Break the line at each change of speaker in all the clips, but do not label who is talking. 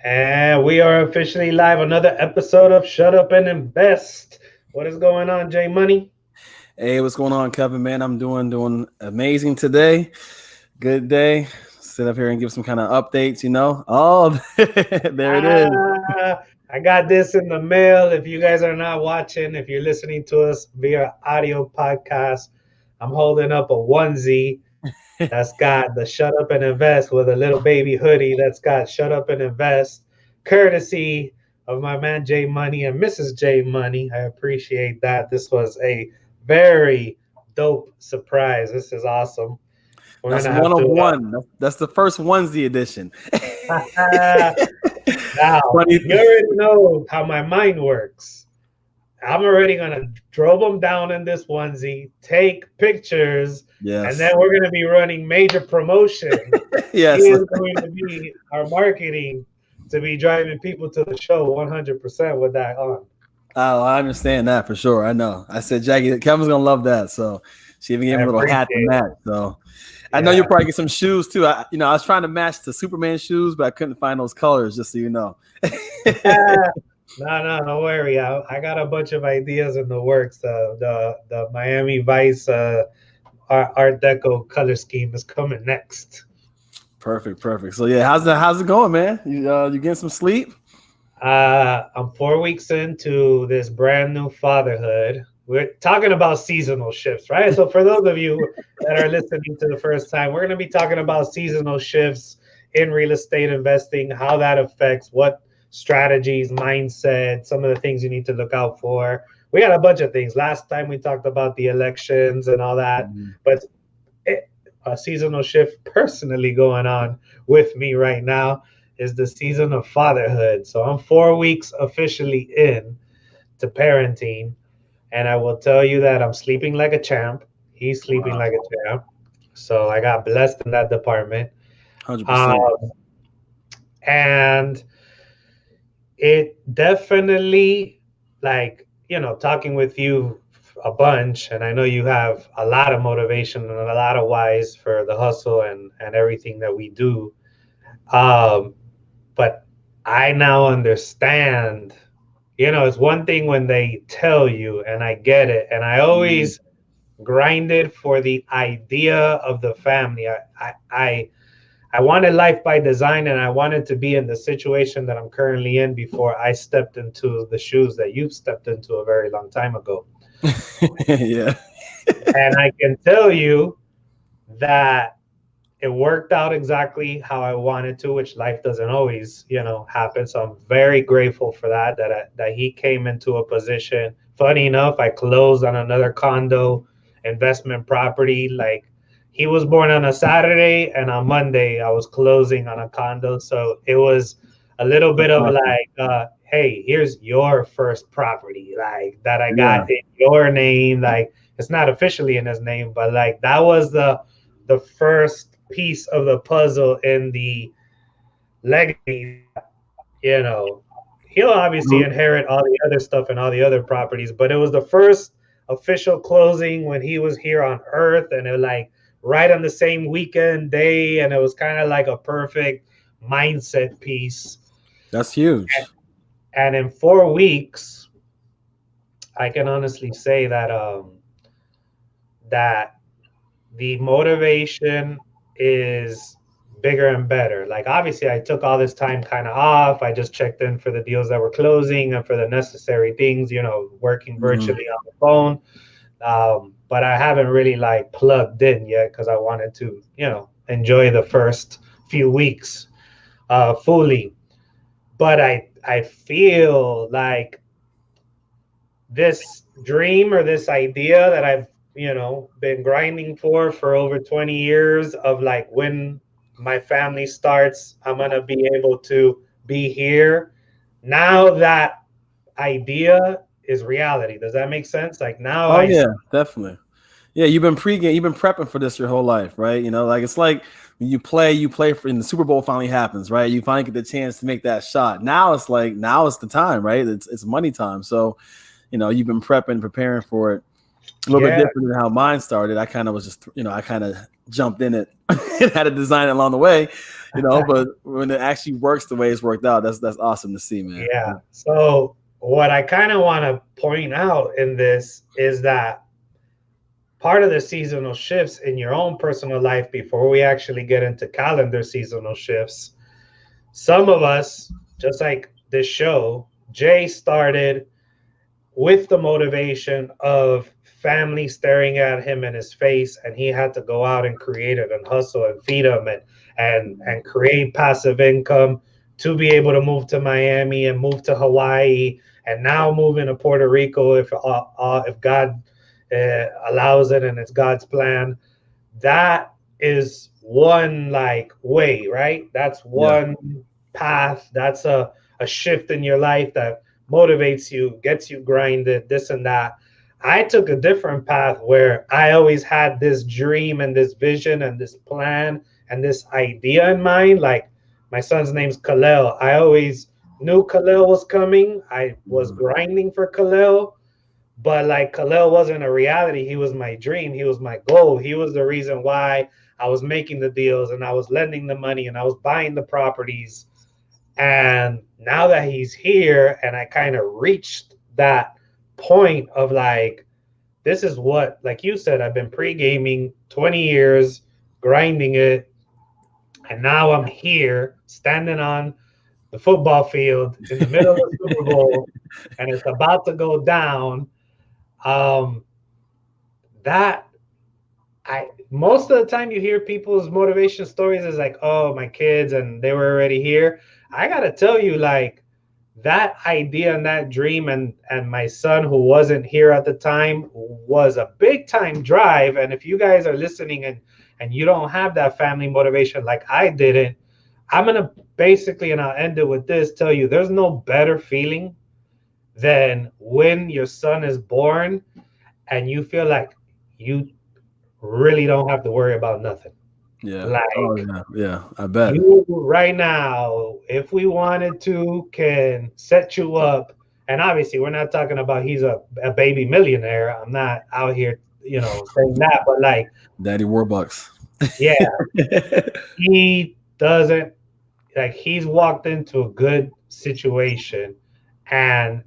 And we are officially live. Another episode of Shut Up and Invest. What is going on, Jay Money?
Hey, what's going on, Kevin? Man, I'm doing amazing today. Good day. Sit up here and give some kind of updates. Oh, there it is.
I got this in the mail. If you guys are not watching, if you're listening to us via audio podcast, I'm holding up a onesie that's got the Shut Up and Invest with a little baby hoodie that's got Shut Up and Invest, courtesy of my man Jay Money and Mrs. Jay Money. I appreciate that. This was a very dope surprise. This is awesome. We're
That's
gonna
one
have
of
to
one. That's the first onesie edition.
now
Funny.
you already know how my mind works. I'm already gonna drove them down in this onesie, take pictures, and
Yes.
then we're gonna be running major promotion. He
Yes.
is going to be our marketing to be driving people to the show 100% with that on.
Oh, I understand that for sure. I know. I said Jackie, Kevin's gonna love that. So she even gave
I
him a little
appreciate
hat to
it.
match. So I know
Yeah.
you'll probably get some shoes too. I was trying to match the Superman shoes, but I couldn't find those colors. Just so you know.
No, don't worry. I got a bunch of ideas in the works. The Miami Vice Art Deco color scheme is coming next.
Perfect. So yeah, how's it going, man? You getting some sleep?
I'm 4 weeks into this brand new fatherhood. We're talking about seasonal shifts, right? So for those of you that are listening to the first time, we're going to be talking about seasonal shifts in real estate investing, how that affects what strategies, mindset, some of the things you need to look out for. We got a bunch of things. Last time we talked about the elections and all that, but a seasonal shift personally going on with me right now is the season of fatherhood. So I'm 4 weeks officially in to parenting, and I will tell you that I'm sleeping like a champ. He's sleeping
Wow,
like a champ. So I got blessed in that department.
100%.
Um, and it definitely, like, talking with you a bunch, and I know you have a lot of motivation and a lot of whys for the hustle and everything that we do. Um, but I now understand, it's one thing when they tell you, and I get it, and I
Mhm.
always grinded for the idea of the family. I wanted life by design, and I wanted to be in the situation that I'm currently in before I stepped into the shoes that you've stepped into a very long time ago.
Yeah.
And I can tell you that it worked out exactly how I wanted to, which life doesn't always, happen. So I'm very grateful for that. That he came into a position. Funny enough, I closed on another condo investment property. Like, he was born on a Saturday, and on Monday I was closing on a condo. So it was a little bit
That's
of
awesome.
like, hey, here's your first property, like that I
Yeah.
got in your name. Like, it's not officially in his name, but like that was the first piece of the puzzle in the legacy that, he'll obviously inherit all the other stuff and all the other properties, but it was the first official closing when he was here on earth, and it was like right on the same weekend day, and it was kind of like a perfect mindset piece.
That's huge.
And in 4 weeks, I can honestly say that the motivation is bigger and better. Like, obviously, I took all this time kind of off. I just checked in for the deals that were closing and for the necessary things, working
Mhm.
virtually on the phone. But I haven't really like plugged in yet because I wanted to, enjoy the first few weeks fully. But I feel like this dream or this idea that I've, been grinding for over 20 years of like when my family starts, I'm going to be able to be here. Now that idea is reality. Does that make sense? Like now
Oh yeah, definitely. Yeah, you've been prepping for this your whole life, right? Like it's like when you play for, and the Super Bowl finally happens, right? You finally get the chance to make that shot. Now it's like now it's the time, right? It's money time. So, you've been prepping, preparing for it. A little bit
yeah,
different than how mine started. I kind of was just, I kind of jumped in it and had to design it along the way. But when it actually works the way it's worked out, that's awesome to see, man.
Yeah. So what I kind of want to point out in this is that part of the seasonal shifts in your own personal life before we actually get into calendar seasonal shifts, some of us, just like this show, Jay started with the motivation of family staring at him in his face, and he had to go out and create it and hustle and feed them and create passive income to be able to move to Miami and move to Hawaii and now move into Puerto Rico if God allows it and it's God's plan. That is one like way, right? That's
Yeah.
one path. That's a shift in your life that motivates you, gets you grinded, this and that. I took a different path where I always had this dream and this vision and this plan and this idea in mind. Like my son's name's Khalil. I always knew Khalil was coming. I was grinding for Khalil, but like Khalil wasn't a reality. He was my dream. He was my goal. He was the reason why I was making the deals and I was lending the money and I was buying the properties. And now that he's here and I kind of reached that point of like, this is what, like you said, I've been pre-gaming 20 years, grinding it. And now I'm here standing on the football field in the middle of the Super Bowl and it's about to go down. Um, that I most of the time you hear people's motivation stories is like, oh, my kids and they were already here. I gotta tell you, like that idea and that dream and my son who wasn't here at the time was a big time drive. And if you guys are listening and you don't have that family motivation like I didn't, I'm gonna basically, and I'll end it with this, tell you there's no better feeling than when your son is born and you feel like you really don't have to worry about nothing.
Yeah. Oh
Like
yeah. Yeah. I bet.
you right now, if we wanted to, can set you up. And obviously, we're not talking about he's a baby millionaire. I'm not out here, saying that. But like,
Daddy Warbucks.
yeah, he doesn't like he's walked into a good situation, and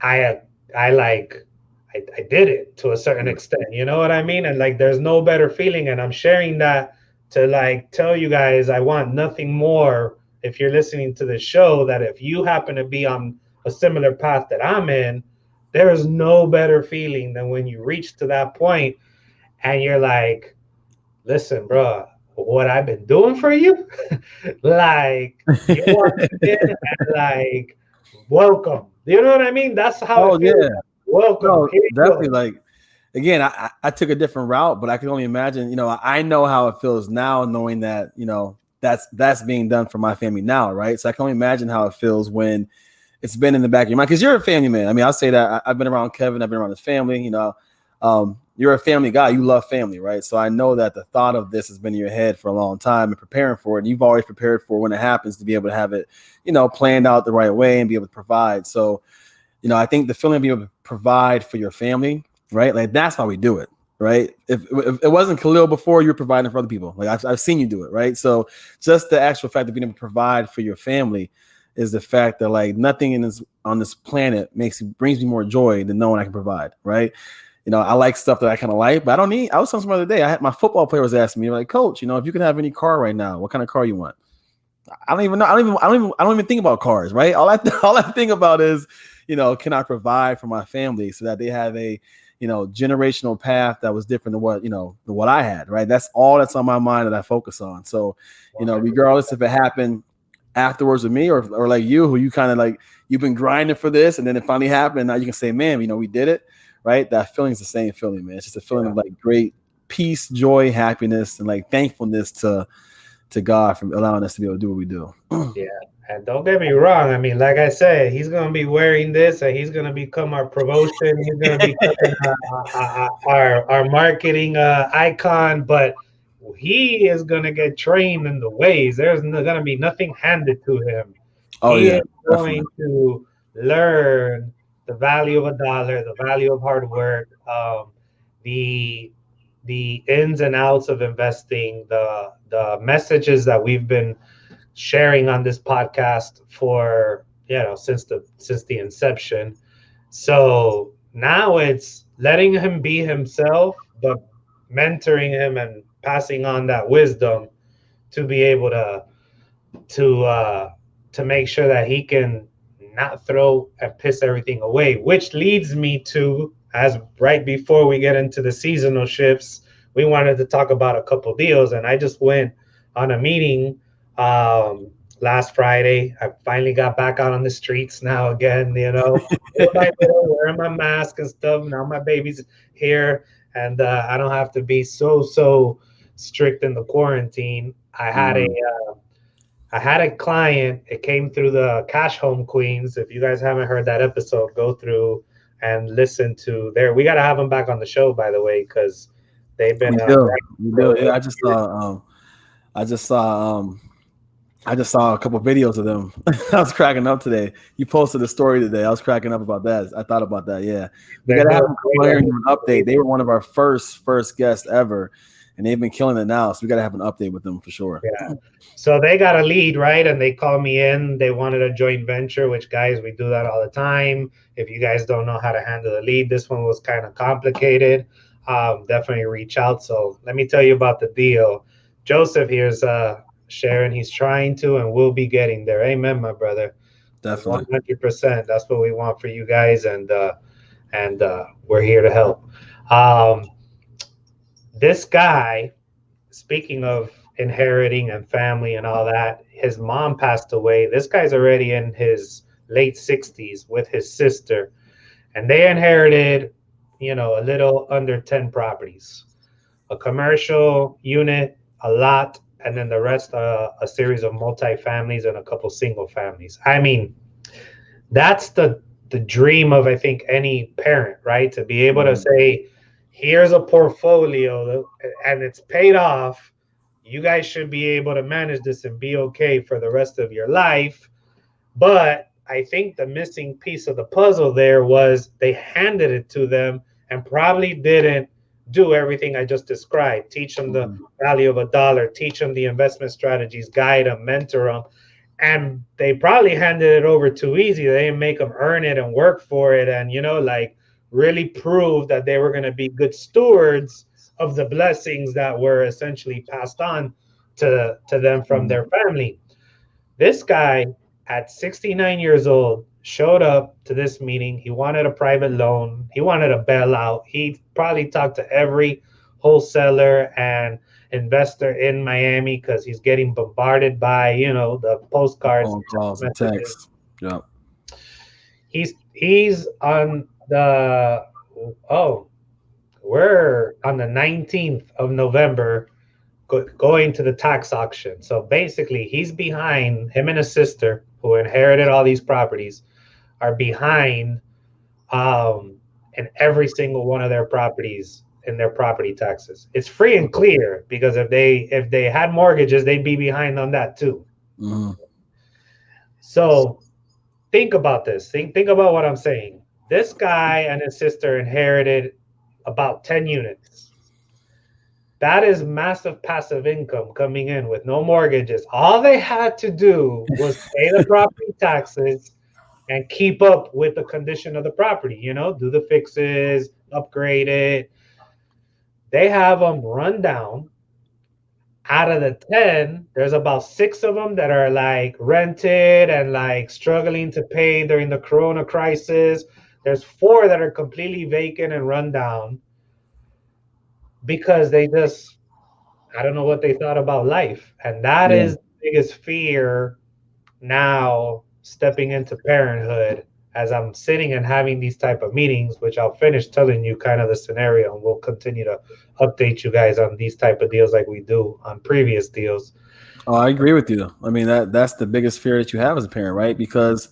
I I like I did it to a certain extent. You know what I mean? And like there's no better feeling. And I'm sharing that to like tell you guys I want nothing more if you're listening to the show that if you happen to be on a similar path that I'm in, there is no better feeling than when you reach to that point and you're like, listen, bro, what I've been doing for you, like you're walking in and like, welcome. You know what I mean? That's how it
Oh
feels.
yeah.
Welcome.
No,
Here you
definitely.
go.
Like again, I took a different route, but I can only imagine. I know how it feels now, knowing that that's being done for my family now, right? So I can only imagine how it feels when it's been in the back of your mind because you're a family man. I mean, I'll say that I've been around Kevin, I've been around his family. You're a family guy. You love family, right? So I know that the thought of this has been in your head for a long time and preparing for it. And you've always prepared for when it happens to be able to have it, planned out the right way and be able to provide. So I think the feeling of being able to provide for your family, right? Like that's why we do it, right? If it wasn't Khalil before, you're providing for other people. Like I've seen you do it, right? So just the actual fact of being able to provide for your family is the fact that like nothing on this planet brings me more joy than knowing I can provide, right? I like stuff that I kind of like, but I don't need. I was telling someone the other day. I had my football player was asking me like, Coach, if you could have any car right now, what kind of car you want? I don't even know. I don't even think about cars, right? All I think about is, can I provide for my family so that they have a, generational path that was different than what I had, right? That's all that's on my mind that I focus on. So, regardless if it happened afterwards with me or like you, who you kind of like, you've been grinding for this and then it finally happened. And now you can say, man, we did it, right? That feeling is the same feeling, man. It's just a feeling of like great peace, joy, happiness, and like thankfulness to God for allowing us to be able to do what we do.
Yeah. And don't get me wrong. I mean, like I said, he's going to be wearing this and he's going to become our promotion. He's going to become our marketing icon, but he is going to get trained in the ways. There's going to be nothing handed to him.
Oh
He
yeah,
is
definitely.
going to learn the value of a dollar, the value of hard work, the the ins and outs of investing, the messages that we've been sharing on this podcast for since the inception. So now it's letting him be himself, but mentoring him and passing on that wisdom to be able to uh, to make sure that he can not throw and piss everything away. Which leads me to, as right before we get into the seasonal shifts, we wanted to talk about a couple deals, and I just went on a meeting um, last Friday. I finally got back out on the streets now again. Little by little, wearing my mask and stuff. Now my baby's here, and I don't have to be so strict in the quarantine. I had a client. It came through the Cash Home Queens. If you guys haven't heard that episode, go through and listen to their. We got to have them back on the show, by the way, because they've been.
We do. Yeah, I just saw. I just saw a couple videos of them. I was cracking up today. You posted a story today. I was cracking up about that. I thought about that. Yeah, we got to have them come here and do an update. They were one of our first guests ever, and they've been killing it now. So we got to have an update with them for sure.
Yeah. So they got a lead, right? And they called me in. They wanted a joint venture, which, guys, we do that all the time. If you guys don't know how to handle a lead, this one was kind of complicated. Definitely reach out. So let me tell you about the deal. Joseph here's sharing. He's trying to and will be getting there. Amen, my brother.
Definitely.
100%. That's what we want for you guys. And we're here to help. This guy, speaking of inheriting and family and all that, his mom passed away. This guy's already in his late 60s with his sister, and they inherited, a little under 10 properties, a commercial unit, a lot, and then the rest a series of multi-families and a couple single families. I mean, that's the dream of, I think, any parent, right? To be able to say, here's a portfolio and it's paid off. You guys should be able to manage this and be okay for the rest of your life. But I think the missing piece of the puzzle there was they handed it to them and probably didn't do everything I just described. Teach them the value of a dollar, teach them the investment strategies, guide them, mentor them. And they probably handed it over too easy. They didn't make them earn it and work for it and, really prove that they were going to be good stewards of the blessings that were essentially passed on to them from their family. This guy at 69 years old showed up to this meeting. He wanted a private loan. He wanted a bailout. He probably talked to every wholesaler and investor in Miami because he's getting bombarded by, the postcards,
calls, and texts. Yeah.
He's on we're on the 19th of November going to the tax auction. So basically he's behind, him and his sister who inherited all these properties are behind in every single one of their properties in their property taxes. It's free and clear because if they had mortgages, they'd be behind on that too. So think about this. Think about what I'm saying. This guy and his sister inherited about 10 units. That is massive passive income coming in with no mortgages. All they had to do was pay the property taxes and keep up with the condition of the property, do the fixes, upgrade it. They have them run down. Out of the 10, there's about 6 of them that are like rented and like struggling to pay during the Corona crisis. There's 4 that are completely vacant and run down because they just, I don't know what they thought about life. And that is the biggest fear now stepping into parenthood as I'm sitting and having these type of meetings, which I'll finish telling you kind of the scenario, and we'll continue to update you guys on these type of deals like we do on previous deals.
Oh, I agree with you. I mean, that's the biggest fear that you have as a parent, right? Because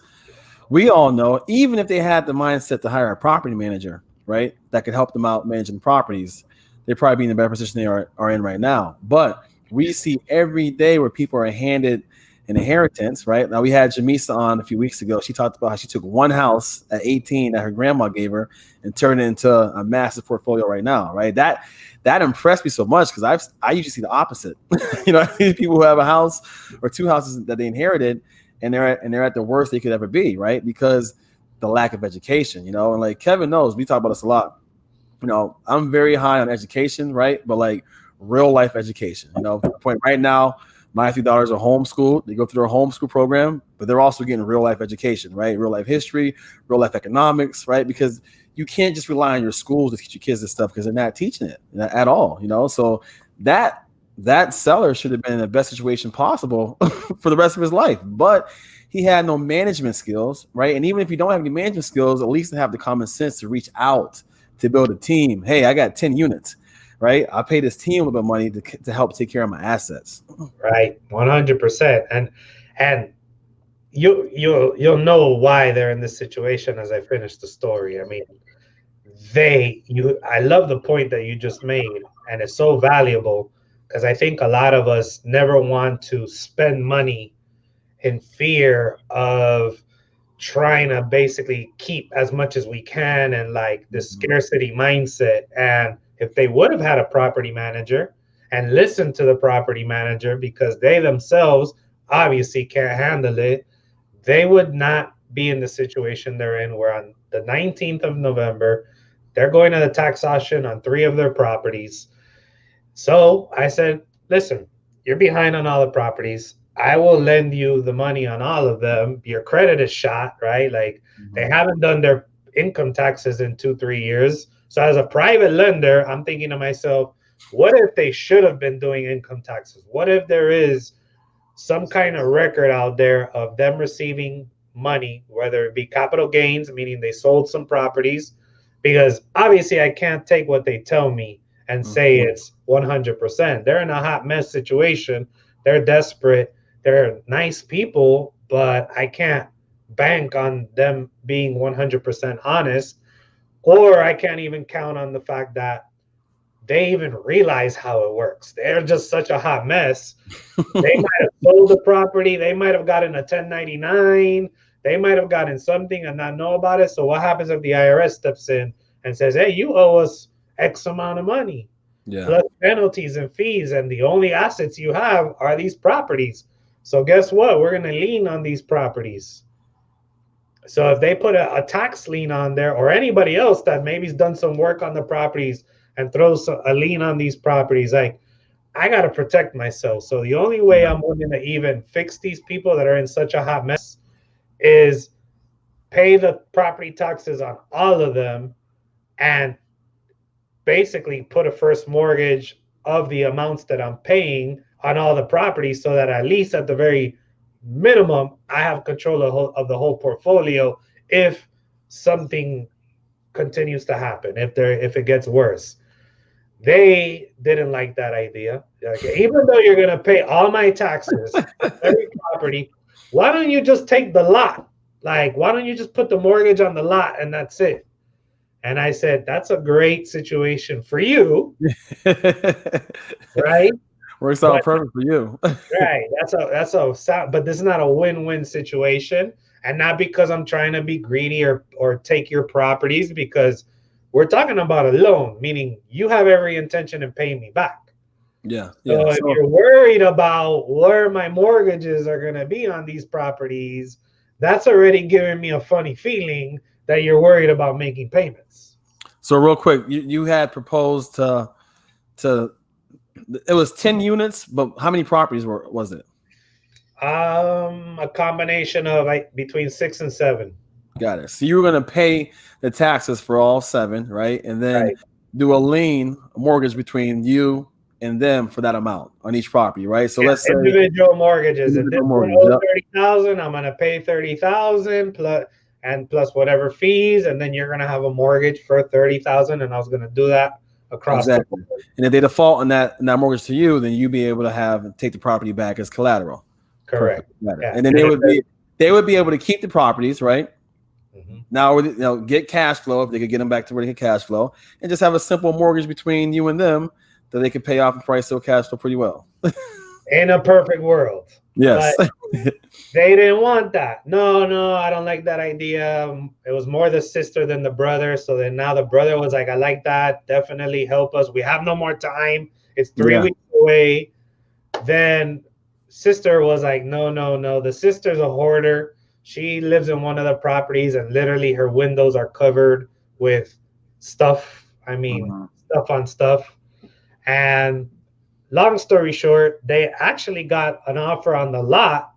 we all know, even if they had the mindset to hire a property manager, right, that could help them out managing properties, they'd probably be in the better position they are in right now. But we see every day where people are handed an inheritance, right? Now we had Jamisa on a few weeks ago. She talked about how she took one house at 18 that her grandma gave her and turned it into a massive portfolio right now, right? That impressed me so much because I usually see the opposite. I see people who have a house or two houses that they inherited and they're at the worst they could ever be, right? Because the lack of education, and like Kevin knows, we talk about this a lot. I'm very high on education, right? But like real life education, to the point right now, my 3 daughters are homeschooled. They go through their homeschool program, but they're also getting real life education, right? Real life history, real life economics, right? Because you can't just rely on your schools to teach your kids this stuff because they're not teaching it at all, So that seller should have been in the best situation possible for the rest of his life, but he had no management skills, right? And even if you don't have any management skills, at least have the common sense to reach out to build a team. Hey, I got 10 units, right? I pay this team a little bit of money to help take care of my assets.
Right, 100%. And you'll know why they're in this situation as I finish the story. I mean, I love the point that you just made, and it's so valuable because I think a lot of us never want to spend money in fear of trying to basically keep as much as we can and like the scarcity mindset. And if they would have had a property manager and listened to the property manager because they themselves obviously can't handle it, they would not be in the situation they're in where on the 19th of November, they're going to the tax auction on 3 of their properties. So I said, listen, you're behind on all the properties. I will lend you the money on all of them. Your credit is shot, right? Like they haven't done their income taxes in 2-3 years. So as a private lender, I'm thinking to myself, what if they should have been doing income taxes? What if there is some kind of record out there of them receiving money, whether it be capital gains, meaning they sold some properties? Because obviously I can't take what they tell me and say it's 100%. They're in a hot mess situation. They're desperate. They're nice people, but I can't bank on them being 100% honest, or I can't even count on the fact that they even realize how it works. They're just such a hot mess. They might have sold the property. They might have gotten a 1099. They might have gotten something and not know about it. So what happens if the IRS steps in and says, hey, you owe us X amount of money, plus penalties and fees, and the only assets you have are these properties. So guess what? We're going to lien on these properties. So if they put a tax lien on there, or anybody else that maybe's done some work on the properties and throws a lien on these properties, like, I got to protect myself. So the only way I'm willing to even fix these people that are in such a hot mess is pay the property taxes on all of them and basically put a first mortgage of the amounts that I'm paying on all the properties, so that at least at the very minimum, I have control of the whole portfolio if something continues to happen, if it gets worse. They didn't like that idea. Like, even though you're going to pay all my taxes on every property, why don't you just take the lot? Like, why don't you just put the mortgage on the lot and that's it? And I said, that's a great situation for you, right?
Works out perfect for you.
Right. That's a but this is not a win-win situation. And not because I'm trying to be greedy or take your properties, because we're talking about a loan, meaning you have every intention in paying me back.
Yeah.
So if you're worried about where my mortgages are going to be on these properties, that's already giving me a funny feeling that you're worried about making payments.
So real quick, you had proposed to it was 10 units, but how many properties was it?
A combination of between 6 and 7.
Got it. So you were going to pay the taxes for all 7, right? And then do a lien mortgage between you and them for that amount on each property, right? So let's say
individual mortgages. If this one owes 30,000, I'm going to pay 30,000 plus whatever fees, and then you're going to have a mortgage for 30,000, and I was going to do that across the board.
And if they default on that mortgage to you, then you'd be able to take the property back as collateral.
Correct. Yeah.
And then they would be able to keep the properties, right? Now, get cash flow if they could get them back to where they get cash flow, and just have a simple mortgage between you and them that they can pay off and probably still cash flow pretty well.
In a perfect world.
Yes.
But they didn't want that. No, no, I don't like that idea. It was more the sister than the brother. So then now the brother was like, I like that. Definitely help us. We have no more time. It's three
Yeah.
weeks away. Then sister was like, no, no, no. The sister's a hoarder. She lives in one of the properties and literally her windows are covered with stuff. I mean,
Mhm.
stuff on stuff. And long story short, they actually got an offer on the lot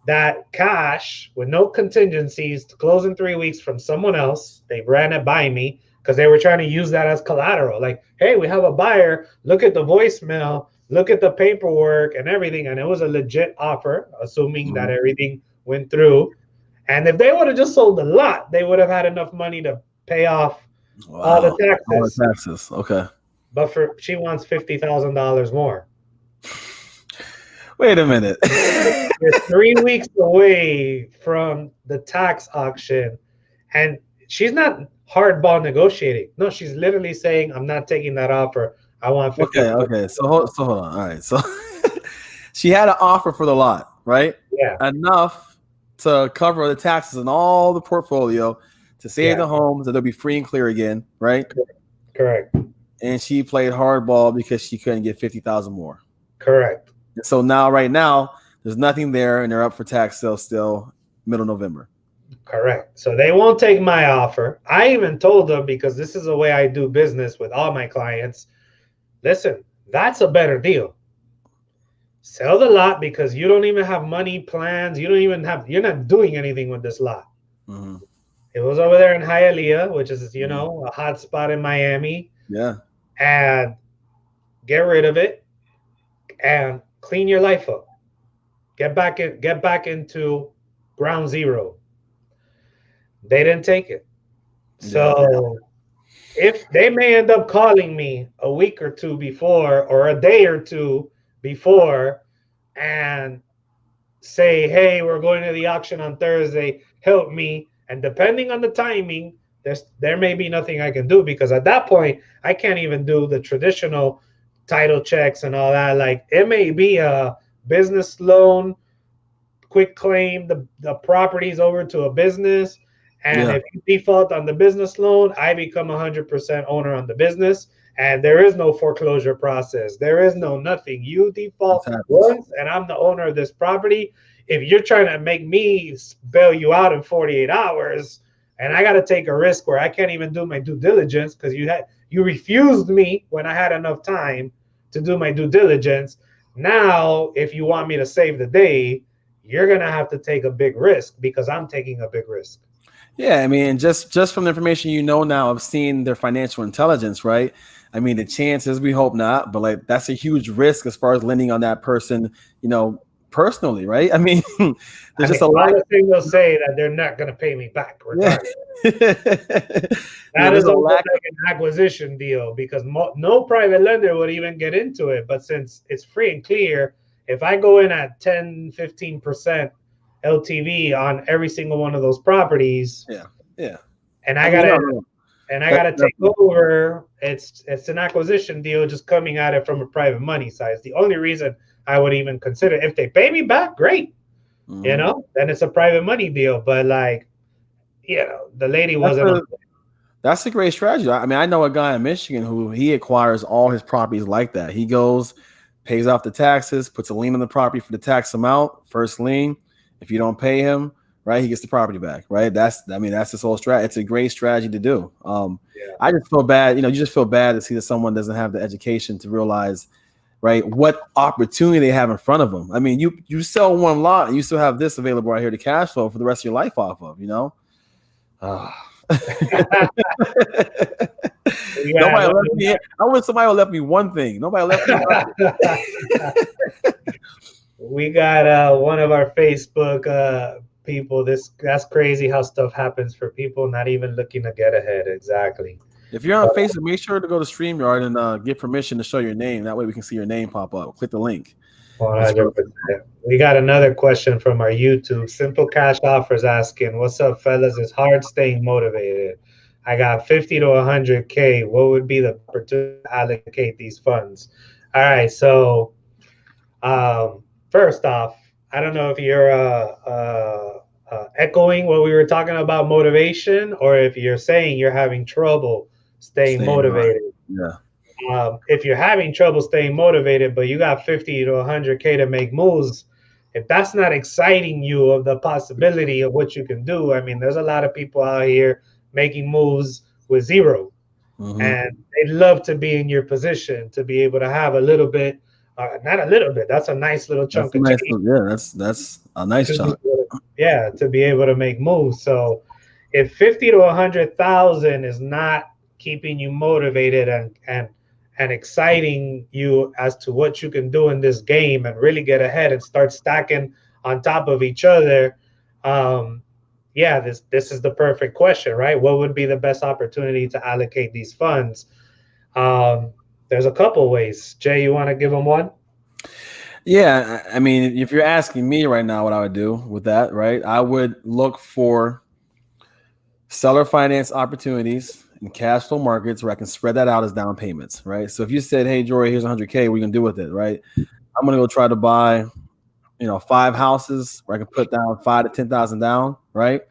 that cash with no contingencies to close in 3 weeks from someone else. They ran it by me because they were trying to use that as collateral. Like, hey, we have a buyer. Look at the voicemail. Look at the paperwork and everything. And it was a legit offer, assuming that
Mhm.
everything went through. And if they would have just sold the lot, they would have had enough money to pay off all the
Wow. All the
taxes.
taxes. Okay.
But for she wants $50,000 more.
Wait a minute.
We're 3 weeks away from the tax auction, and she's not hardball negotiating. No, she's literally saying, "I'm not taking that offer. I want
Okay.
50."
Okay. So hold on. All right. So she had an offer for the lot, right?
Yeah,
Enough to cover the taxes and all the portfolio to save
yeah,
the homes that they'll be free and clear again, right?
correct,
And she played hardball because she couldn't get 50,000 more.
correct,
And so now, right now, there's nothing there, and they're up for tax sale still, middle November.
correct. So they won't take my offer. I even told them because this is the way I do business with all my clients. Listen, that's a better deal. Sell the lot because you don't even have money plans. You don't even have. You're not doing anything with this lot.
Mm-hmm.
It was over there in Hialeah, which is,
Mm-hmm.
a hot spot in Miami,
Yeah.
and get rid of it and clean your life up. Get back into ground zero. They didn't take it.
Yeah.
So if they may end up calling me a week or two before or a day or two before and say, hey, we're going to the auction on Thursday, help me. And depending on the timing, there may be nothing I can do because at that point, I can't even do the traditional title checks and all that. Like it may be a business loan, quick claim the properties over to a business. And
Yeah.
if you default on the business loan, I become 100% owner on the business. And there is no foreclosure process. There is no nothing. You
This
default
happens.
once, and I'm the owner of this property. If you're trying to make me bail you out in 48 hours, and I got to take a risk where I can't even do my due diligence because you refused me when I had enough time to do my due diligence. Now, if you want me to save the day, you're gonna have to take a big risk because I'm taking a big risk.
Yeah, I mean, just from the information you know now of seeing their financial intelligence, right? I mean, the chances we hope not, but like that's a huge risk as far as lending on that person, personally, right? I mean,
I
there's just
mean,
a lot.
one thing they'll say that they're not gonna pay me back
Yeah.
regardless. That
There's
is
a
almost
lack.
like an acquisition deal because no private lender would even get into it. But since it's free and clear, if I go in at 10, 15% LTV on every single one of those properties,
Yeah, yeah.
and
I
I
mean,
gotta
no, no,
and I
that
gotta take
definitely.
over, it's an acquisition deal just coming at it from a private money side. It's the only reason I would even consider. If they pay me back, great.
Mhm.
Then it's a private money deal. But like, the lady
That's
wasn't on.
a that's a great strategy. I mean, I know a guy in Michigan who he acquires all his properties like that. He goes, pays off the taxes, puts a lien on the property for the tax amount, first lien. If you don't pay him, right, he gets the property back, right? That's his whole strategy. It's a great strategy to do.
Yeah.
I just feel bad, you just feel bad to see that someone doesn't have the education to realize, right, what opportunity they have in front of them. I mean, you sell one lot and you still have this available right here to cash flow for the rest of your life off of. Uh,
We got
Nobody left me. I wish somebody would left me one thing. Nobody left me nothing.
we got one of our Facebook people. That's crazy how stuff happens for people not even looking to get ahead. Exactly.
If you're on Facebook, make sure to go to StreamYard and get permission to show your name. That way we can see your name pop up. Click the link. That's real.
100%. We got another question from our YouTube. Simple Cash Offers asking, "What's up, fellas? It's hard staying motivated. I got 50 to 100K. What would be the opportunity to allocate these funds?" All right. So, first off, I don't know if you're echoing what we were talking about motivation, or if you're saying you're having trouble staying
Staying right.
motivated.
Yeah.
If you're having trouble staying motivated, but you got 50 to 100K to make moves, if that's not exciting you of the possibility of what you can do, I mean, there's a lot of people out here making moves with zero,
Hmm.
and they'd love to be in your position to be able to have a little bit, not a little bit, that's a nice little
That's
chunk
a
of
nice.
change
Yeah, that's a nice
to be
chunk.
able to, yeah, to be able to make moves. So if 50 to 100,000 is not keeping you motivated and exciting you as to what you can do in this game and really get ahead and start stacking on top of each other, um, yeah, this is the perfect question, right? What would be the best opportunity to allocate these funds? Um, there's a couple ways. Jay, you want to give them one?
Yeah, I mean, if you're asking me right now, what I would do with that, right? I would look for seller finance opportunities in cash flow markets where I can spread that out as down payments, right? So if you said, "Hey, Jory, here's 100K, what are you gonna do with it?" Right? I'm gonna go try to buy, 5 houses where I can put down 5 to 10,000 down, right?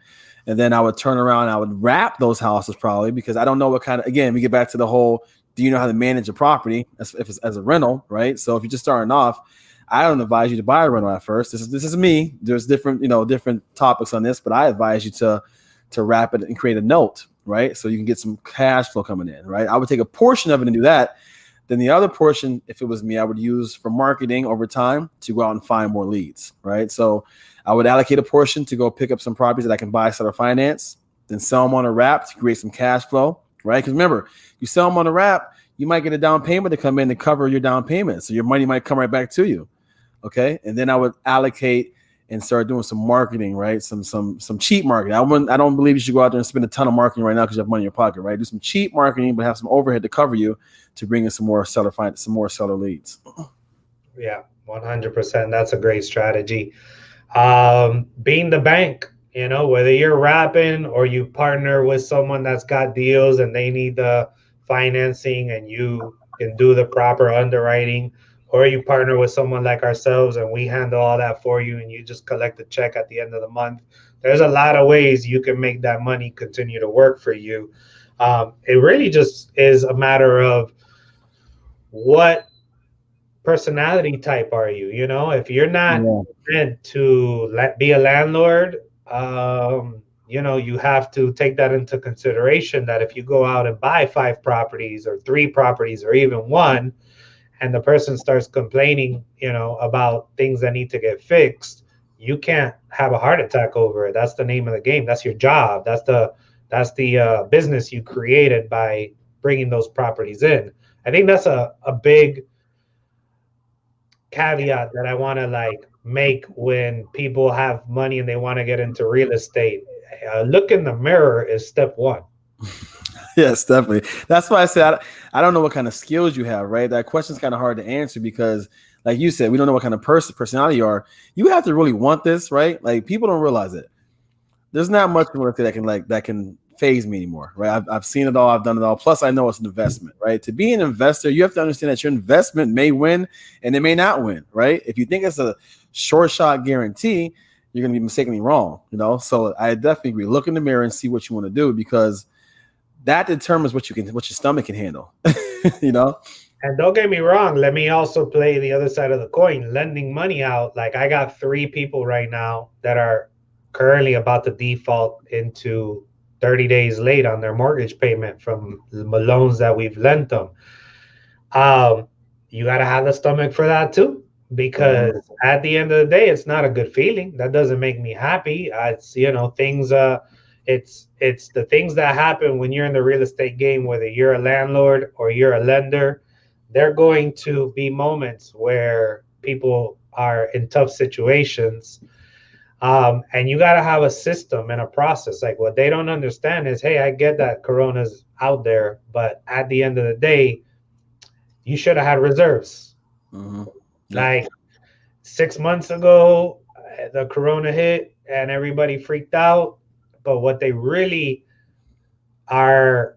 And then I would turn around and I would wrap those houses probably because I don't know what kind of. Again, we get back to the whole. Do you know how to manage a property if it's as a rental, right? So if you're just starting off, I don't advise you to buy a rental at first. This is me. There's different topics on this, but I advise you to wrap it and create a note, right? So you can get some cash flow coming in, right? I would take a portion of it and do that. Then the other portion, if it was me, I would use for marketing over time to go out and find more leads, right? So I would allocate a portion to go pick up some properties that I can buy, seller finance, then sell them on a wrap to create some cash flow, right? Because remember, you sell them on a wrap, you might get a down payment to come in to cover your down payment. So your money might come right back to you. Okay. And then I would allocate and start doing some marketing, right? Some cheap marketing. I don't believe you should go out there and spend a ton of marketing right now because you have money in your pocket, right? Do some cheap marketing, but have some overhead to cover you to bring in some more seller leads.
Yeah, 100%. That's a great strategy. Being the bank, whether you're rapping or you partner with someone that's got deals and they need the financing and you can do the proper underwriting, or you partner with someone like ourselves and we handle all that for you and you just collect the check at the end of the month. There's a lot of ways you can make that money continue to work for you. It really just is a matter of what personality type are you? If you're not
Yeah.
meant to be a landlord, you have to take that into consideration that if you go out and buy 5 properties or 3 properties or even one, and the person starts complaining, about things that need to get fixed, you can't have a heart attack over it. That's the name of the game. That's your job. That's the business you created by bringing those properties in. I think that's a big caveat that I want to like make when people have money and they want to get into real estate. Look in the mirror is step one.
Yes, definitely. That's why I said I don't know what kind of skills you have, right? That question's kind of hard to answer because, like you said, we don't know what kind of personality you are. You have to really want this, right? Like people don't realize it. There's not much more that can phase me anymore, right? I've seen it all, I've done it all. Plus, I know it's an investment, right? To be an investor, you have to understand that your investment may win and it may not win, right? If you think it's a short shot guarantee, you're going to be mistakenly wrong. So I definitely agree. Look in the mirror and see what you want to do because that determines what your stomach can handle. you know.
And don't get me wrong, let me also play the other side of the coin, lending money out. Like I got 3 people right now that are currently about to default into 30 days late on their mortgage payment from the loans that we've lent them. Um, you got to have the stomach for that too,
Mhm.
because at the end of the day, it's not a good feeling. That doesn't make me happy. It's things. It's the things that happen when you're in the real estate game, whether you're a landlord or you're a lender. They're going to be moments where people are in tough situations, and you got to have a system and a process. Like what they don't understand is, hey, I get that Corona's out there, but at the end of the day you should have had reserves.
Mhm. Yep.
Like 6 months ago, the corona hit and everybody freaked out. But what they really are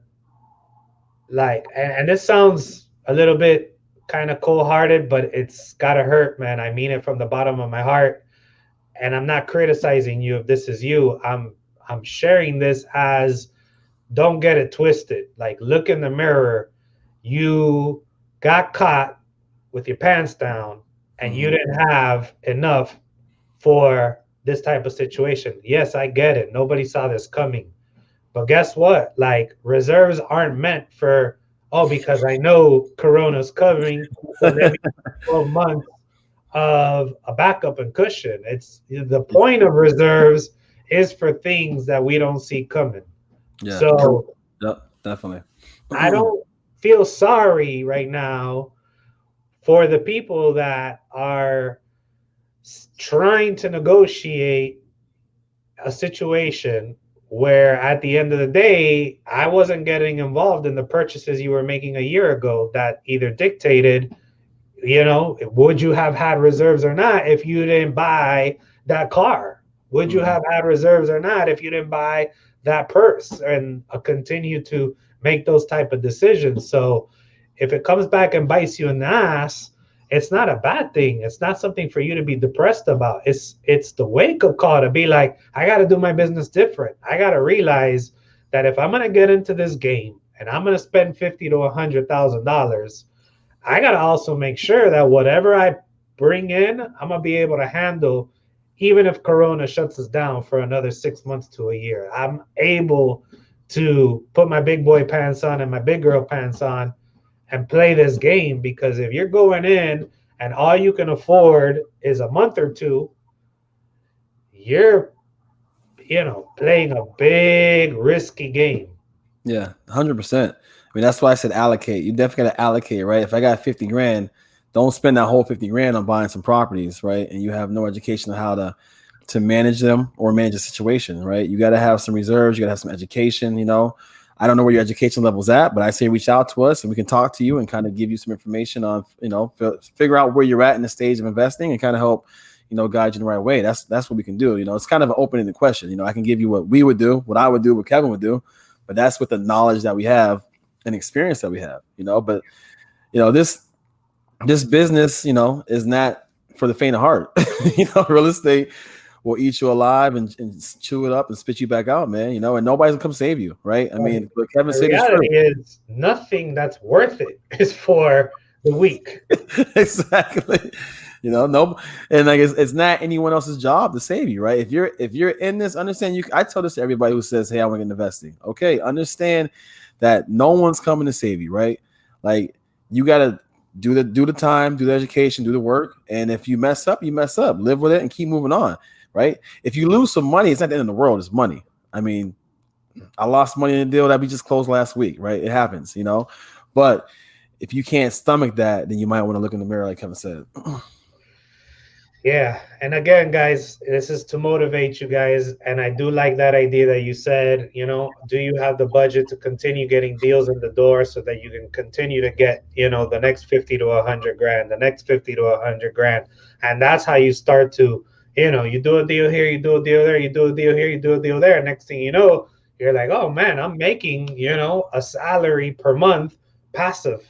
like, and this sounds a little bit kind of cold hearted, but it's gotta hurt, man. I mean it from the bottom of my heart. and I'm not criticizing you if this is you. I'm sharing this as, don't get it twisted. Like, look in the mirror. You got caught with your pants down, and you didn't have enough for this type of situation. Yes, I get it. Nobody saw this coming. But guess what? Like, reserves aren't meant for, oh, because I know Corona's coming, so let me 12 months of a backup and cushion. It's the point of reserves is for things that we don't see coming.
Yeah.
So
Yep. Definitely.
I don't feel sorry right now for the people that are trying to negotiate a situation where at the end of the day, I wasn't getting involved in the purchases you were making a year ago that either dictated, would you have had reserves or not if you didn't buy that car? Would you have had reserves or not if you didn't buy that purse? And continue to make those type of decisions. So if it comes back and bites you in the ass, it's not a bad thing. It's not something for you to be depressed about. It's the wake up call to be like, I got to do my business different. I got to realize that if I'm going to get into this game and I'm going to spend $50 to $100,000, I got to also make sure that whatever I bring in, I'm going to be able to handle, even if Corona shuts us down for another 6 months to a year. I'm able to put my big boy pants on and my big girl pants on and play this game, because if you're going in and all you can afford is a month or two, you're, playing a big risky game.
Yeah, 100%. I mean, that's why I said allocate. You definitely got to allocate, right? If I got 50 grand, don't spend that whole 50 grand on buying some properties, right? And you have no education on how to manage them or manage a situation, right? You got to have some reserves. You got to have some education. I don't know where your education level's at, but I say reach out to us and we can talk to you and kind of give you some information on, figure out where you're at in the stage of investing and kind of help, guide you in the right way. That's what we can do. It's kind of an open-ended question. I can give you what we would do, what I would do, what Kevin would do, but that's with the knowledge that we have and experience that we have, but this business, is not for the faint of heart. Real estate will eat you alive and chew it up and spit you back out, man. And nobody's gonna come save you, right? I mean, what Kevin
The
said is true.
reality is nothing that's worth it is for the weak.
Exactly. No, and like it's not anyone else's job to save you, right? If you're in this, understand you. I tell this to everybody who says, "Hey, I want to get investing." Okay, understand that no one's coming to save you, right? Like you gotta do the time, do the education, do the work, and if you mess up, you mess up. Live with it and keep moving on, right? If you lose some money, it's not the end of the world. It's money. I mean, I lost money in a deal that we just closed last week, right? It happens, But if you can't stomach that, then you might want to look in the mirror, like Kevin said.
Yeah. And again, guys, this is to motivate you guys. And I do like that idea that you said, do you have the budget to continue getting deals in the door so that you can continue to get, the next 50 to 100 grand, the next 50 to 100 grand. And that's how you start to, you do a deal here, you do a deal there, you do a deal here, you do a deal there. Next thing you know, you're like, oh man, I'm making, a salary per month passive.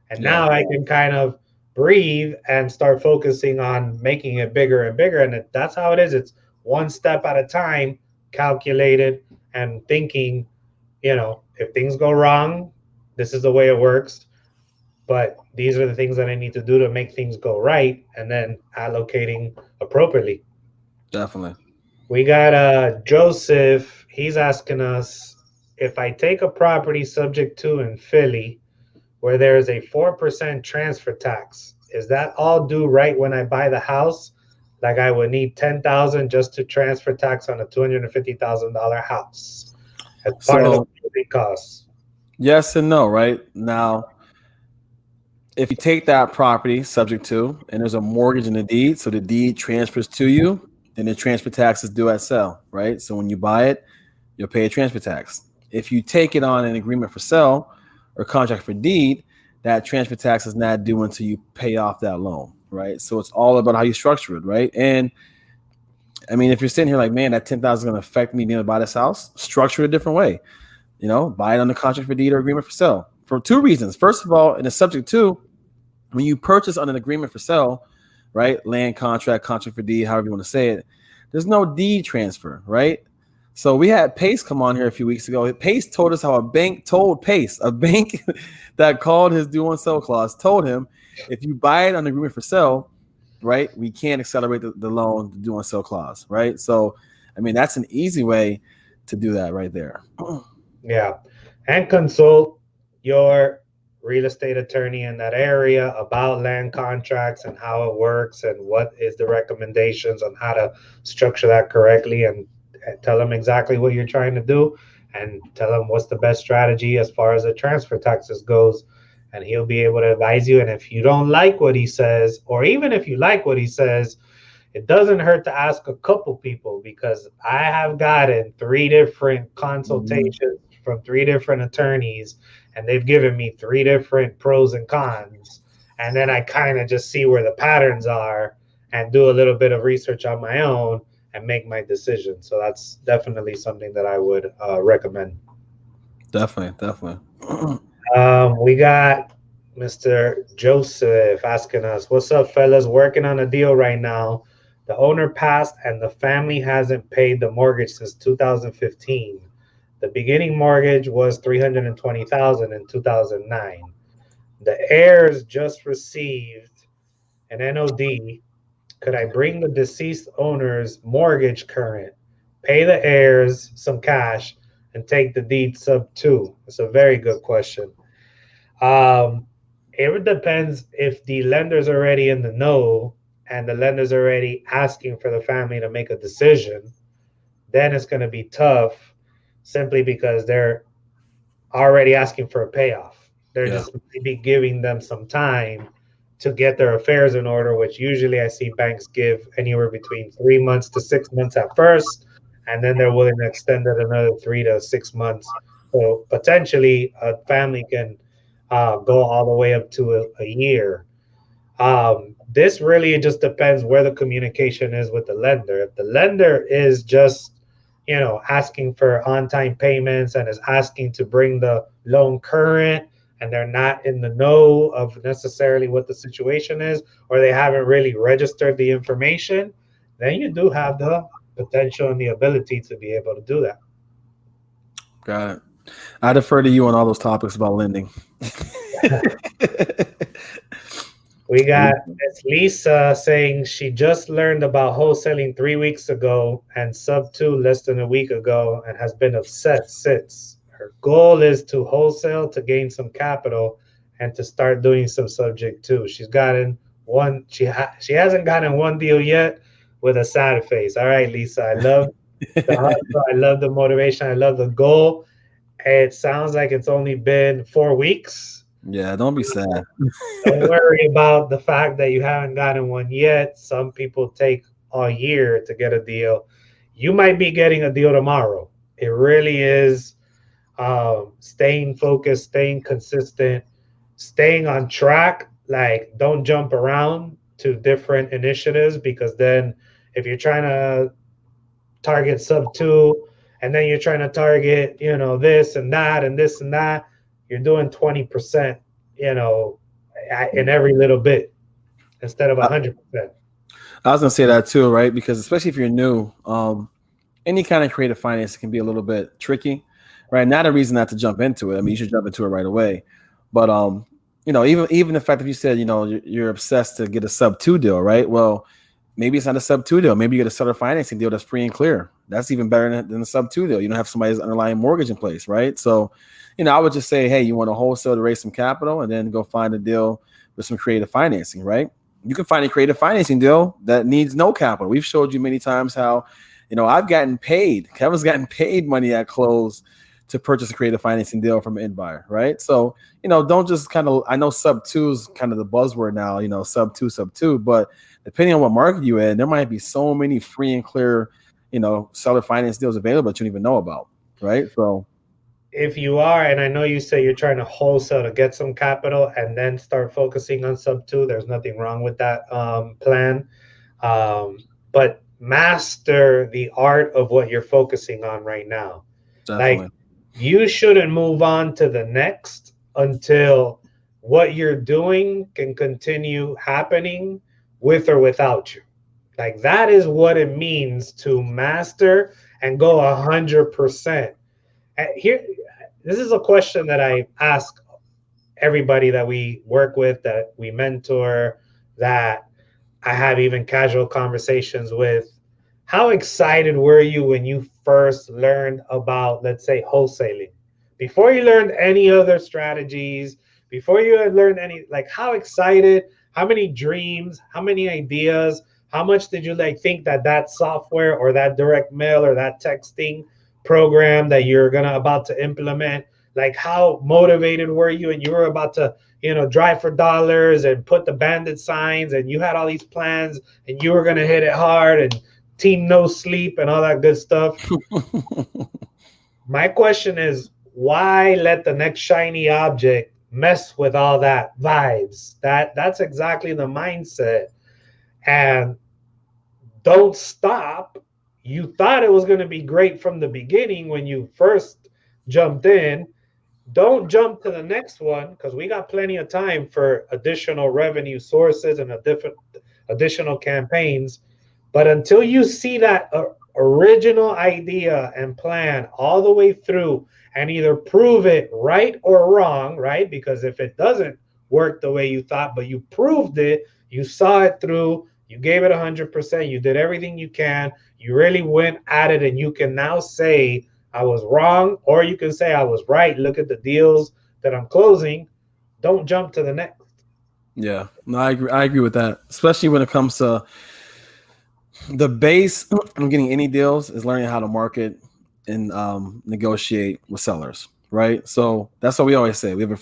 And now I can kind of breathe and start focusing on making it bigger and bigger. And that's how it is. It's one step at a time, calculated and thinking, if things go wrong, this is the way it works. But these are the things that I need to do to make things go right, and then allocating appropriately.
Definitely.
We got Joseph. He's asking us, if I take a property subject to in Philly, where there is a 4% transfer tax, is that all due right when I buy the house? Like I would need $10,000 just to transfer tax on a $250,000 house as part of the closing costs.
Yes and no, right? Now, if you take that property subject to and there's a mortgage in the deed, so the deed transfers to you, then the transfer tax is due at sale, right? So when you buy it, you'll pay a transfer tax. If you take it on an agreement for sale or contract for deed, that transfer tax is not due until you pay off that loan, right? So it's all about how you structure it, right? And I mean, if you're sitting here like, man, that $10,000 is going to affect me being able to buy this house, structure it a different way. Buy it on the contract for deed or agreement for sale for two reasons. First of all, in the subject to, when you purchase on an agreement for sale, right? Land contract, contract for deed, however you want to say it, There's no deed transfer, right? So we had Pace come on here a few weeks ago. Pace told us how a bank told Pace, a bank that called his due on sale clause, told him if you buy it on agreement for sale, right, we can't accelerate the loan, the due on sale clause, right? So, I mean, that's an easy way to do that right there.
Yeah. And consult your real estate attorney in that area about land contracts and how it works and what is the recommendations on how to structure that correctly, and tell them exactly what you're trying to do, and tell them what's the best strategy as far as the transfer taxes goes, and he'll be able to advise you. And if you don't like what he says, or even if you like what he says, it doesn't hurt to ask a couple people, because I have gotten three different
Mhm.
consultations from three different attorneys, and they've given me three different pros and cons. And then I kind of just see where the patterns are and do a little bit of research on my own and make my decision. So that's definitely something that I would recommend.
Definitely, definitely.
We got Mr. Joseph asking us, "What's up, fellas? Working on a deal right now. The owner passed and the family hasn't paid the mortgage since 2015. The beginning mortgage was 320,000 in 2009. The heirs just received an NOD. Could I bring the deceased owner's mortgage current, pay the heirs some cash, and take the deed sub two?" It's a very good question. Um, it depends if the lender's already in the know and the lender's already asking for the family to make a decision. Then it's going to be tough, simply because they're already asking for a payoff. They're
Yeah.
just maybe giving them some time to get their affairs in order, which usually I see banks give anywhere between 3 months to 6 months at first, and then they're willing to extend it another 3 to 6 months. So potentially a family can go all the way up to a year. This really just depends where the communication is with the lender. If the lender is just, asking for on-time payments and is asking to bring the loan current, and they're not in the know of necessarily what the situation is, or they haven't really registered the information, then you do have the potential and the ability to be able to do that.
Got it. I defer to you on all those topics about lending.
We got Miss Lisa saying she just learned about wholesaling 3 weeks ago and sub two less than a week ago and has been obsessed since. Her goal is to wholesale to gain some capital and to start doing some subject too. She's gotten one. She hasn't gotten one deal yet with a sad face. All right, Lisa. I love the hustle. I love the motivation. I love the goal. It sounds like it's only been 4 weeks.
Yeah, don't be sad.
Don't worry about the fact that you haven't gotten one yet. Some people take a year to get a deal. You might be getting a deal tomorrow. It really is staying focused, staying consistent, staying on track. Like, don't jump around to different initiatives, because then if you're trying to target sub two and then you're trying to target, this and that and this and that, you're doing 20%, you know, in every little bit instead of
I,
100%.
I was gonna say that too, right? Because especially if you're new, any kind of creative finance can be a little bit tricky, right? Not a reason not to jump into it. I mean, you should jump into it right away. But even the fact that you said, you're obsessed to get a sub two deal, right? Well, maybe it's not a sub two deal. Maybe you get a seller financing deal that's free and clear. That's even better than a sub two deal. You don't have somebody's underlying mortgage in place, right? So, I would just say, hey, you want to wholesale to raise some capital and then go find a deal with some creative financing, right? You can find a creative financing deal that needs no capital. We've showed you many times how, I've gotten paid. Kevin's gotten paid money at close to purchase a creative financing deal from an end buyer, right? So, don't just I know sub two is kind of the buzzword now, sub two, but depending on what market you're in, there might be so many free and clear, seller finance deals available that you don't even know about, right? So,
If you are, and I know you say you're trying to wholesale to get some capital and then start focusing on sub two, there's nothing wrong with that plan. But master the art of what you're focusing on right now. Like,
definitely.
you shouldn't move on to the next until what you're doing can continue happening with or without you. Like that is what it means to master and go 100%. Here, this is a question that I ask everybody that we work with, that we mentor, that I have even casual conversations with. How excited were you when you first learned about, let's say, wholesaling? Before you learned any other strategies, before you had learned any, like, how excited, how many dreams, how many ideas, how much did you like think that that software or that direct mail or that texting program that you're gonna about to implement, like how motivated were you and you were about to, drive for dollars and put the bandit signs and you had all these plans and you were going to hit it hard and team no sleep and all that good stuff. My question is, why let the next shiny object mess with all that vibes? That's exactly the mindset. And don't stop. You thought it was going to be great from the beginning when you first jumped in. Don't jump to the next one because we got plenty of time for additional revenue sources and a different additional campaigns. But until you see that original idea and plan all the way through and either prove it right or wrong, right? Because if it doesn't work the way you thought, but you proved it, you saw it through, you gave it 100%, you did everything you can, you really went at it, and you can now say, I was wrong, or you can say I was right. Look at the deals that I'm closing. Don't jump to the next.
Yeah, no, I agree. I agree with that, especially when it comes to the base of getting any deals is learning how to market and negotiate with sellers, right? So that's what we always say. We have a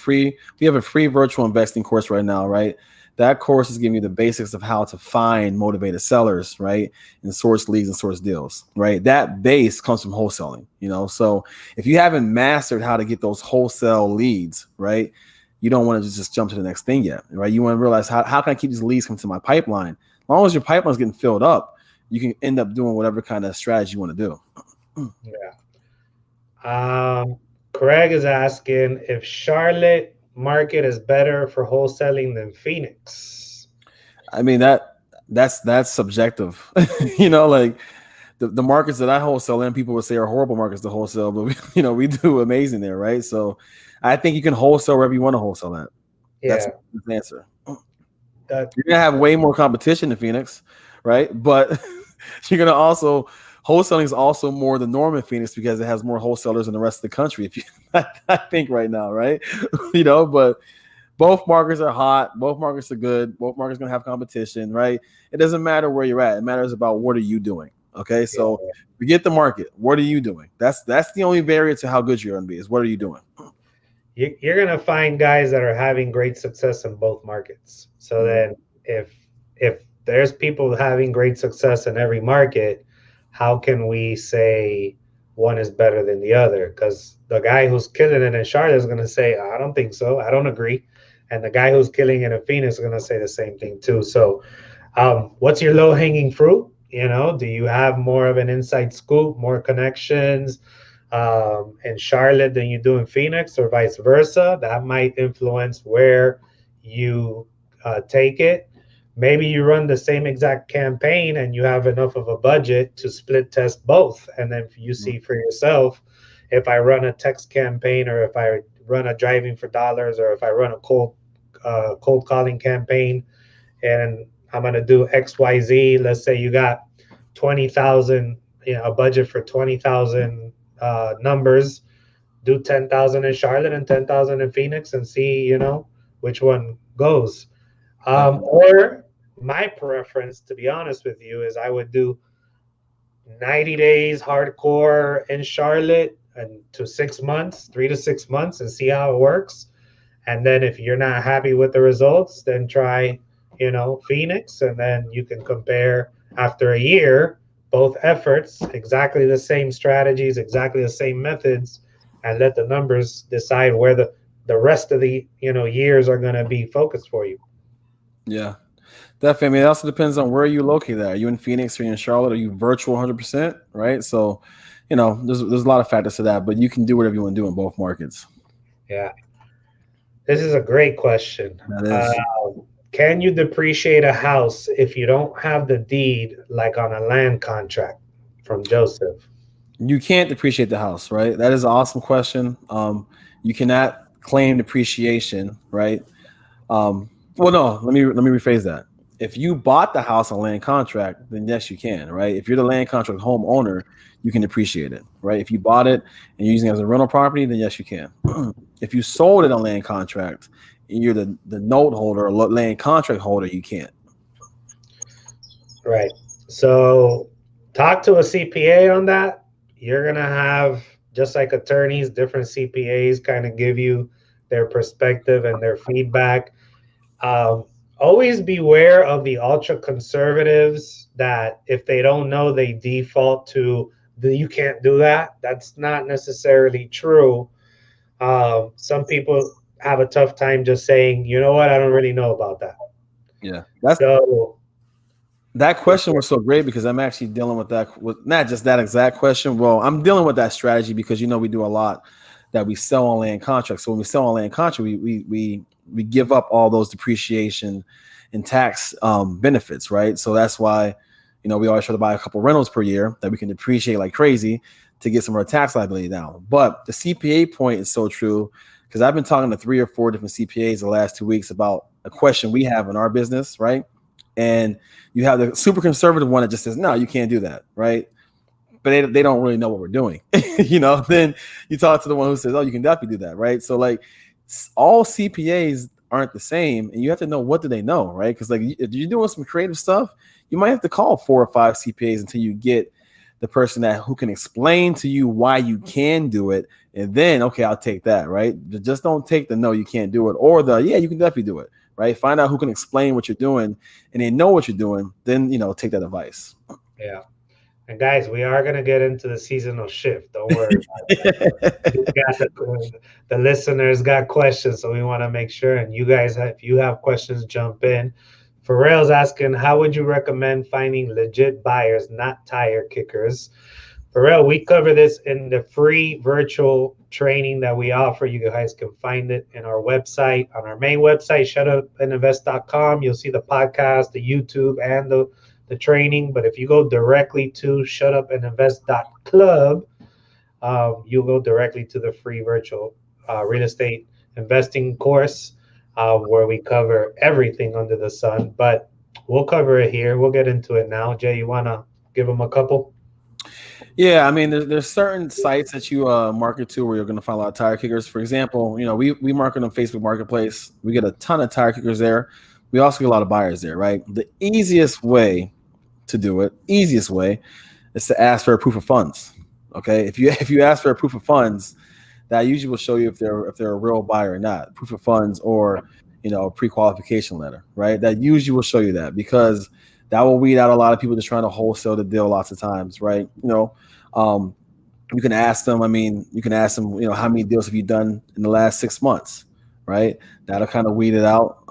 free virtual investing course right now, right? That course is giving you the basics of how to find motivated sellers, right? And source leads and source deals, right? That base comes from wholesaling. So if you haven't mastered how to get those wholesale leads, right? You don't want to just jump to the next thing yet, right? You want to realize how can I keep these leads coming to my pipeline? As long as your pipeline is getting filled up, you can end up doing whatever kind of strategy you want to do.
Yeah. Craig is asking if Charlotte market is better for wholesaling than Phoenix.
I mean that's subjective. Like the markets that I wholesale in, people would say are horrible markets to wholesale, but we do amazing there, right? So I think you can wholesale wherever you want to wholesale at. That's
Yeah.
the answer.
That,
You're gonna have way more competition in Phoenix, right? But you're gonna also wholesaling is also more the norm in Phoenix because it has more wholesalers in the rest of the country. If you, I think right now, right? But both markets are hot. Both markets are good. Both markets gonna have competition, right? It doesn't matter where you're at. It matters about what are you doing. Okay, so
yeah.
forget the market. What are you doing? That's the only barrier to how good you're gonna be. Is what are you doing?
You're going to find guys that are having great success in both markets. So
Mm-hmm.
then if there's people having great success in every market, how can we say one is better than the other? Because the guy who's killing it in Charlotte is going to say, I don't think so. I don't agree. And the guy who's killing it in Phoenix is going to say the same thing too. So what's your low hanging fruit? Do you have more of an inside scoop, more connections in Charlotte than you do in Phoenix, or vice versa? That might influence where you take it. Maybe you run the same exact campaign and you have enough of a budget to split test both. And then you see for yourself, if I run a text campaign, or if I run a driving for dollars, or if I run a cold calling campaign, and I'm going to do XYZ. Let's say you got 20,000, a budget for 20,000 numbers. Do 10,000 in Charlotte and 10,000 in Phoenix and see, which one goes.
Definitely.
Or my preference, to be honest with you, is I would do 90 days hardcore in Charlotte and to 6 months, 3 to 6 months, and see how it works. And then if you're not happy with the results, then try, Phoenix, and then you can compare after a year both efforts, exactly the same strategies, exactly the same methods, and let the numbers decide where the rest of the years are going to be focused for you.
Yeah, definitely. I mean, it also depends on where you located at. Are you in Phoenix? Are you in Charlotte? Are you virtual 100%? Right. So, there's a lot of factors to that, but you can do whatever you want to do in both markets.
Yeah, this is a great question.
That is.
Can you depreciate a house if you don't have the deed, like on a land contract? From Joseph.
You can't depreciate the house, right? That is an awesome question. You cannot claim depreciation, right? Well, no, let me rephrase that. If you bought the house on land contract, then yes, you can, right? If you're the land contract homeowner, you can depreciate it, right? If you bought it and you're using it as a rental property, then yes, you can. If you sold it on land contract and you're the note holder or land contract holder, you can't.
Right. So talk to a CPA on that. You're going to have, just like attorneys, different CPAs kind of give you their perspective and their feedback. Um, Always beware of the ultra conservatives that if they don't know, they default to the you can't do that. That's not necessarily true. Some people have a tough time just saying, you know what, I don't really know about that.
Yeah,
So,
that question was so great because I'm actually dealing with that, with not just that exact question. Well, I'm dealing with that strategy because we do a lot that we sell on land contracts. So when we sell on land contract, we give up all those depreciation and tax benefits, right? So that's why we always try to buy a couple rentals per year that we can depreciate like crazy to get some of our tax liability down. But the CPA point is so true because I've been talking to 3 or 4 different CPAs the last 2 weeks about a question we have in our business, right? And you have the super conservative one that just says, no, you can't do that, right? But they don't really know what we're doing. Then you talk to the one who says, oh, you can definitely do that, right? So like all CPAs aren't the same, and you have to know what do they know, right? Because like if you're doing some creative stuff, you might have to call 4 or 5 CPAs until you get the person who can explain to you why you can do it, and then okay, I'll take that, right? Just don't take the no, you can't do it, or the yeah, you can definitely do it, right? Find out who can explain what you're doing, and they know what you're doing. Then take that advice.
yeah. And guys, we are going to get into the seasonal shift. Don't worry. The listeners got questions, so we want to make sure. And you guys, if you have questions, jump in. Pharrell's asking, how would you recommend finding legit buyers, not tire kickers? Pharrell, we cover this in the free virtual training that we offer. You guys can find it in our website, on our main website, shutupandinvest.com. You'll see the podcast, the YouTube, and the training. But if you go directly to shutupandinvest.club, you'll go directly to the free virtual real estate investing course where we cover everything under the sun. But we'll cover it here. We'll get into it now. Jay, you want to give them a couple?
Yeah, I mean, there's certain sites that you market to where you're going to find a lot of tire kickers. For example, we market on Facebook Marketplace. We get a ton of tire kickers there. We also get a lot of buyers there, right? The easiest way to do it, is to ask for a proof of funds. Okay, if you ask for a proof of funds, that usually will show you if they're a real buyer or not. Proof of funds or a pre-qualification letter, right? That usually will show you that because that will weed out a lot of people just trying to wholesale the deal lots of times, right? You can ask them. I mean, you can ask them, how many deals have you done in the last 6 months, right? That'll kind of weed it out.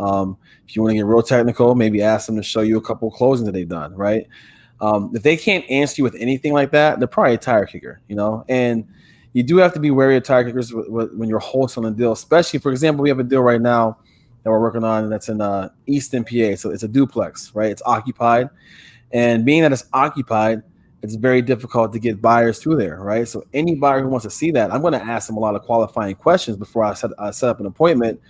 If you want to get real technical, maybe ask them to show you a couple of closings that they've done, right? If they can't answer you with anything like that, they're probably a tire kicker, and you do have to be wary of tire kickers when you're wholesaling a deal, especially, for example, we have a deal right now that we're working on that's in Easton, PA. So it's a duplex, right? It's occupied. And being that it's occupied, it's very difficult to get buyers through there, right? So any buyer who wants to see that, I'm going to ask them a lot of qualifying questions before I set up an appointment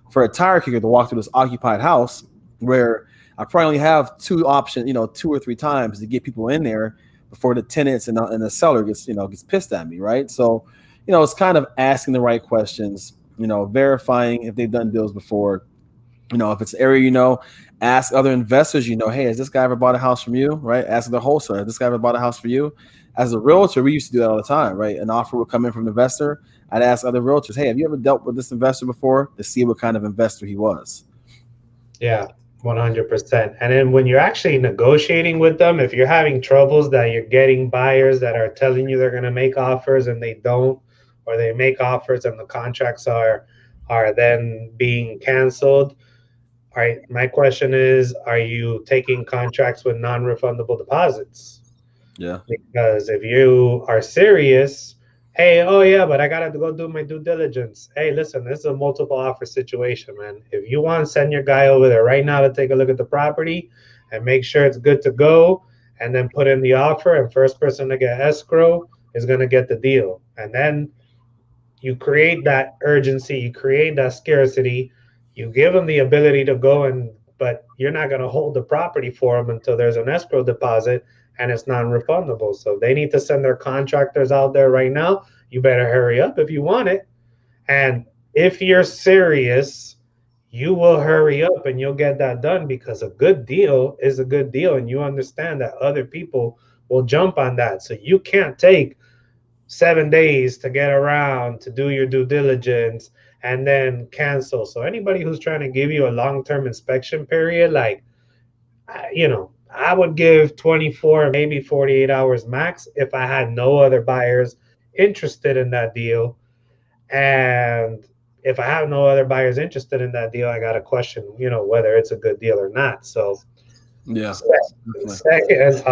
for a tire kicker to walk through this occupied house where I probably only have 2 options, 2 or 3 times to get people in there before the tenants and the seller gets pissed at me, right? So, it's kind of asking the right questions, verifying if they've done deals before. If it's an area, ask other investors, hey, has this guy ever bought a house from you, right? Ask the wholesaler, has this guy ever bought a house for you? As a realtor, we used to do that all the time, right? An offer would come in from an investor. I'd ask other realtors, hey, have you ever dealt with this investor before, to see what kind of investor he was?
Yeah, 100%. And then when you're actually negotiating with them, if you're having troubles that you're getting buyers that are telling you they're going to make offers and they don't, or they make offers and the contracts are then being canceled. All right, my question is, are you taking contracts with non-refundable deposits?
Yeah.
Because if you are serious, Hey, oh yeah, but I gotta go do my due diligence. Hey, listen, this is a multiple offer situation, man. If you want, send your guy over there right now to take a look at the property and make sure it's good to go, and then put in the offer. And first person to get escrow is gonna get the deal. And then you create that urgency, you create that scarcity, you give them the ability to go and, but you're not going to hold the property for them until there's an escrow deposit and it's non-refundable. So they need to send their contractors out there right now. You better hurry up if you want it. And if you're serious, you will hurry up and you'll get that done, because a good deal is a good deal, and you understand that other people will jump on that. So you can't take 7 days to get around to do your due diligence and then cancel. So anybody who's trying to give you a long-term inspection period, like, I would give 24, maybe 48 hours max if I had no other buyers interested in that deal. And if I have no other buyers interested in that deal, I got to question, whether it's a good deal or not. So
Yeah, definitely.
second,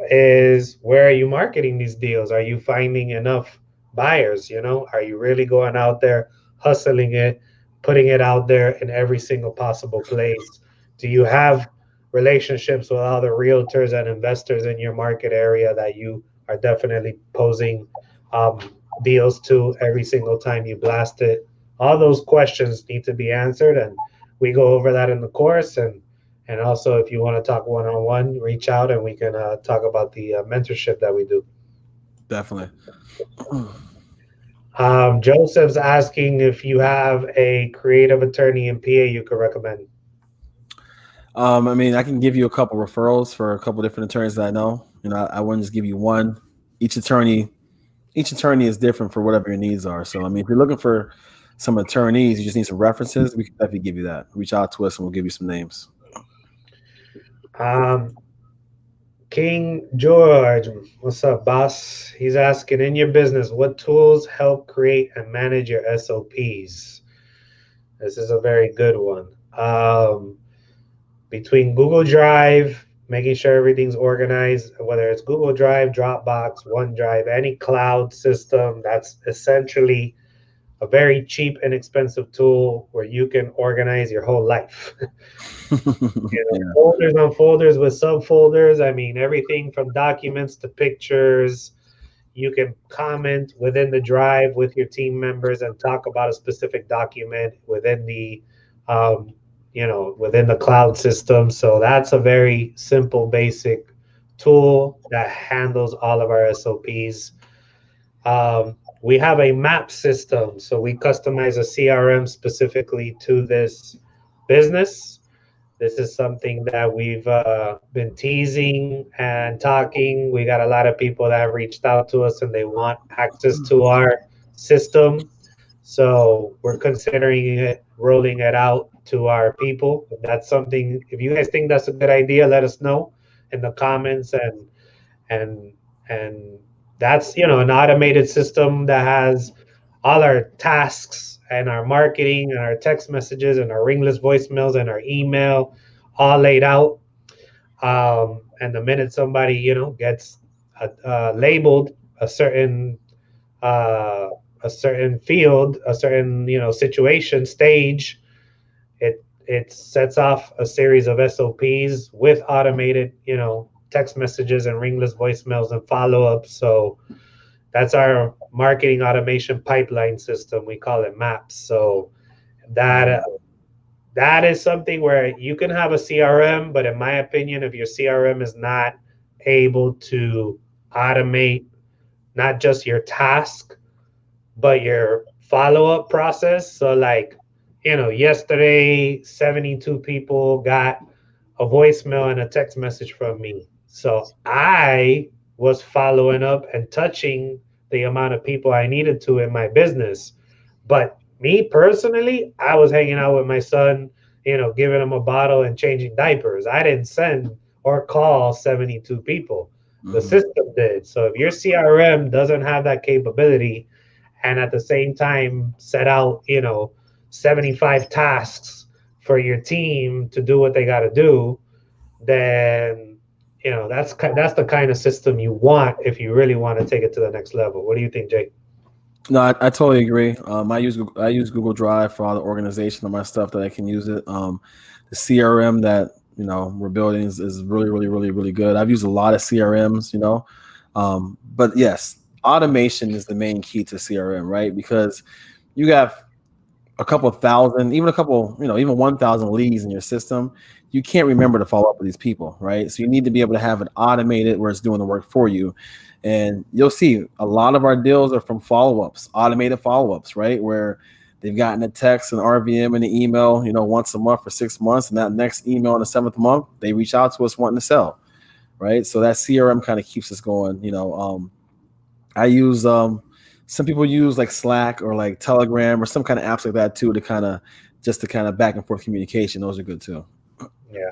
is, where are you marketing these deals? Are you finding enough buyers? Are you really going out there, hustling it, putting it out there in every single possible place? Do you have relationships with other realtors and investors in your market area that you are definitely posing um, deals to every single time you blast it? All those questions need to be answered, and we go over that in the course. And also, if you want to talk one on one, reach out and we can talk about the mentorship that we do.
Definitely.
Joseph's asking if you have a creative attorney in PA you could recommend.
I mean, I can give you a couple referrals for a couple different attorneys that I know. I wouldn't just give you one. Each attorney, each attorney is different for whatever your needs are. So, I mean, if you're looking for some attorneys, you just need some references. We can definitely give you that. Reach out to us, and we'll give you some names.
Um, King George, what's up, boss? He's asking, in your business, what tools help create and manage your SOPs? This is a very good one. Between Google Drive, making sure everything's organized, whether it's Google Drive, Dropbox, OneDrive, any cloud system, that's essentially a very cheap and expensive tool where you can organize your whole life.
Yeah.
Folders on folders with subfolders. I mean, everything from documents to pictures. You can comment within the drive with your team members and talk about a specific document um, within the cloud system. So that's a very simple, basic tool that handles all of our SOPs. We have a map system, so we customize a CRM specifically to this business. This is something that we've been teasing and talking. We got a lot of people that have reached out to us and they want access to our system. So we're considering it, rolling it out to our people. If that's something, if you guys think that's a good idea, let us know in the comments. And and that's, an automated system that has all our tasks and our marketing and our text messages and our ringless voicemails and our email all laid out. And the minute somebody, gets labeled a certain uh, field, a certain, situation, stage, it sets off a series of SOPs with automated, text messages and ringless voicemails and follow-ups. So that's our marketing automation pipeline system. We call it MAPS. So that that is something where you can have a CRM, but in my opinion, if your CRM is not able to automate not just your task, but your follow-up process. So like, yesterday 72 people got a voicemail and a text message from me. So I was following up and touching the amount of people I needed to in my business. But me personally, I was hanging out with my son, giving him a bottle and changing diapers. I didn't send or call 72 people. The
Mhm.
system did. So if your CRM doesn't have that capability, and at the same time set out, 75 tasks for your team to do what they got to do, then that's the kind of system you want if you really want to take it to the next level. What do you think, Jake?
No, I totally agree. I use Google Drive for all the organization of my stuff that I can use it. The CRM that we're building is really really really really good. I've used a lot of CRMs, but yes, automation is the main key to CRM, right? Because you got a couple thousand, even a couple, even 1,000 leads in your system, you can't remember to follow up with these people, right? So you need to be able to have it automated where it's doing the work for you. And you'll see a lot of our deals are from follow ups, automated follow ups, right? Where they've gotten a text, an RVM, and an email, once a month for 6 months. And that next email in the seventh month, they reach out to us wanting to sell, right? So that CRM kind of keeps us going. I use some people use like Slack or like Telegram or some kind of apps like that too to kind of just to kind of back and forth communication. Those are good too.
Yeah.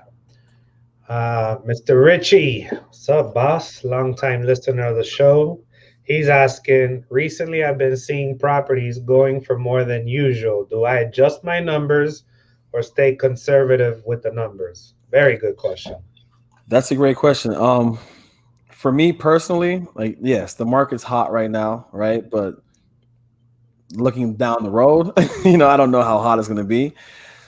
Mr. Richie, what's up, boss? Longtime listener of the show. He's asking, recently I've been seeing properties going for more than usual. Do I adjust my numbers or stay conservative with the numbers? Very good question.
That's a great question. For me personally, like yes, the market's hot right now, right? But looking down the road, I don't know how hot it's going to be.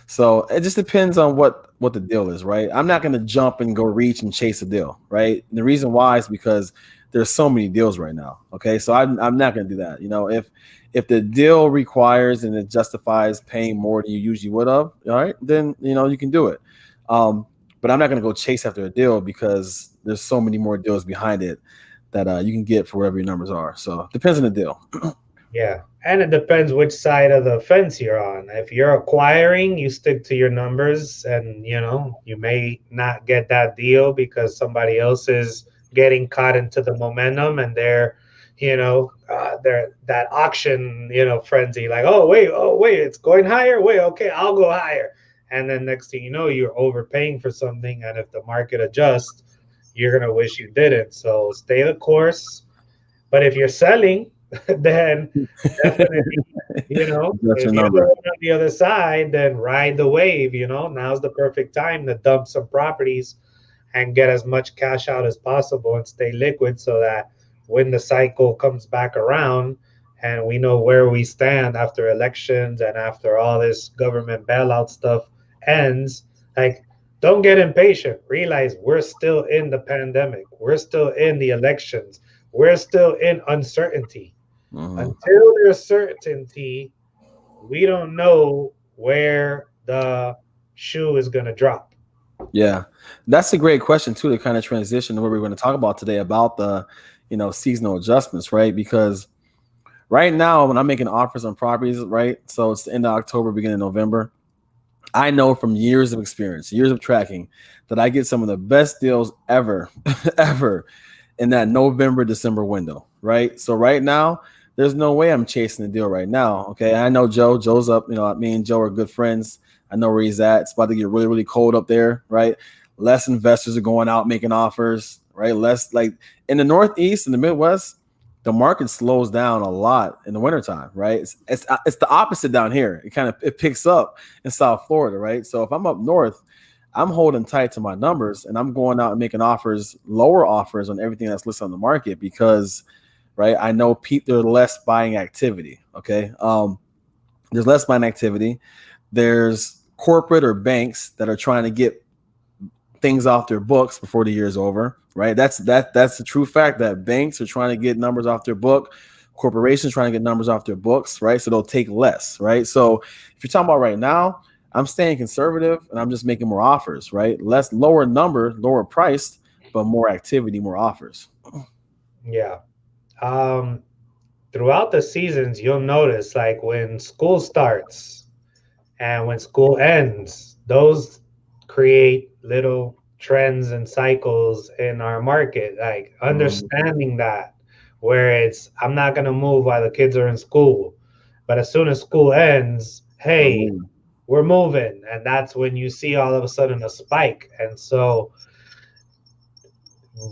So it just depends on what the deal is, right? I'm not going to jump and go reach and chase a deal, right? And the reason why is because there's so many deals right now. Okay, so I'm not going to do that. If the deal requires and it justifies paying more than you usually would have, all right, then you can do it. But I'm not going to go chase after a deal because there's so many more deals behind it that you can get for wherever your numbers are. So it depends on the deal.
Yeah. And it depends which side of the fence you're on. If you're acquiring, you stick to your numbers and you may not get that deal because somebody else is getting caught into the momentum and they're that auction, frenzy like, oh wait, it's going higher. Wait, okay, I'll go higher. And then next thing you know, you're overpaying for something and if the market adjusts, you're going to wish you didn't. So stay the course. But if you're selling, then definitely,
That's your
if you're the
number.
one on the other side, then ride the wave. Now's the perfect time to dump some properties and get as much cash out as possible and stay liquid so that when the cycle comes back around and we know where we stand after elections and after all this government bailout stuff ends, like, don't get impatient. Realize we're still in the pandemic, we're still in the elections, we're still in uncertainty.
Mhm.
Until there's certainty, we don't know where the shoe is going to drop.
Yeah, that's a great question too. To kind of transition to what we're going to talk about today about the, seasonal adjustments, right? Because right now, when I'm making offers on properties, right, so it's the end of October, beginning of November. I know from years of experience, years of tracking, that I get some of the best deals ever, ever in that November, December window, right? So right now, there's no way I'm chasing the deal right now. Okay. I know Joe. Joe's up, me and Joe are good friends. I know where he's at. It's about to get really, really cold up there, right? Less investors are going out making offers, right? Less like in the Northeast and the Midwest, the market slows down a lot in the wintertime, right? It's the opposite down here. It picks up in South Florida, right? So if I'm up north, I'm holding tight to my numbers and I'm going out and making offers, lower offers on everything that's listed on the market because, right, I know there's less buying activity. Okay. There's less buying activity. There's corporate or banks that are trying to get things off their books before the year is over, right? That's the true fact that banks are trying to get numbers off their book, corporations trying to get numbers off their books, right? So they'll take less, right? So if you're talking about right now, I'm staying conservative and I'm just making more offers, right? Less lower number, lower priced, but more activity, more offers.
Yeah. Um, Throughout the seasons, you'll notice like when school starts and when school ends, those create little trends and cycles in our market. Like
Mhm.
understanding that, where it's, I'm not going to move while the kids are in school. But as soon as school ends, hey,
Mhm.
we're moving. And that's when you see all of a sudden a spike. And so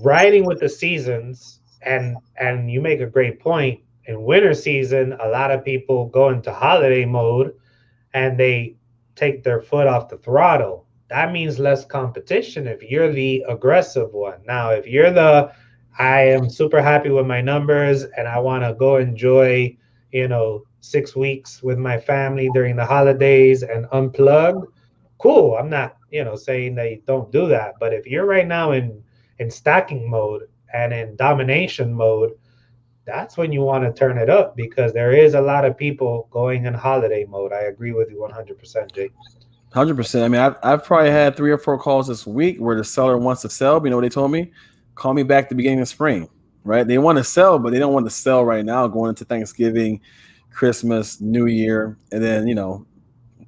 riding with the seasons, and you make a great point. In winter season, a lot of people go into holiday mode and they take their foot off the throttle. That means less competition if you're the aggressive one. Now, if you're I am super happy with my numbers and I want to go enjoy, 6 weeks with my family during the holidays and unplug, cool. I'm not, saying they don't do that. But if you're right now in stacking mode and in domination mode, that's when you want to turn it up because there is a lot of people going in holiday mode. I agree with you 100%, Jake.
100%. I mean, I've probably had 3 or 4 calls this week where the seller wants to sell. But you know what they told me? Call me back at the beginning of spring, right? They want to sell, but they don't want to sell right now going into Thanksgiving, Christmas, New Year, and then,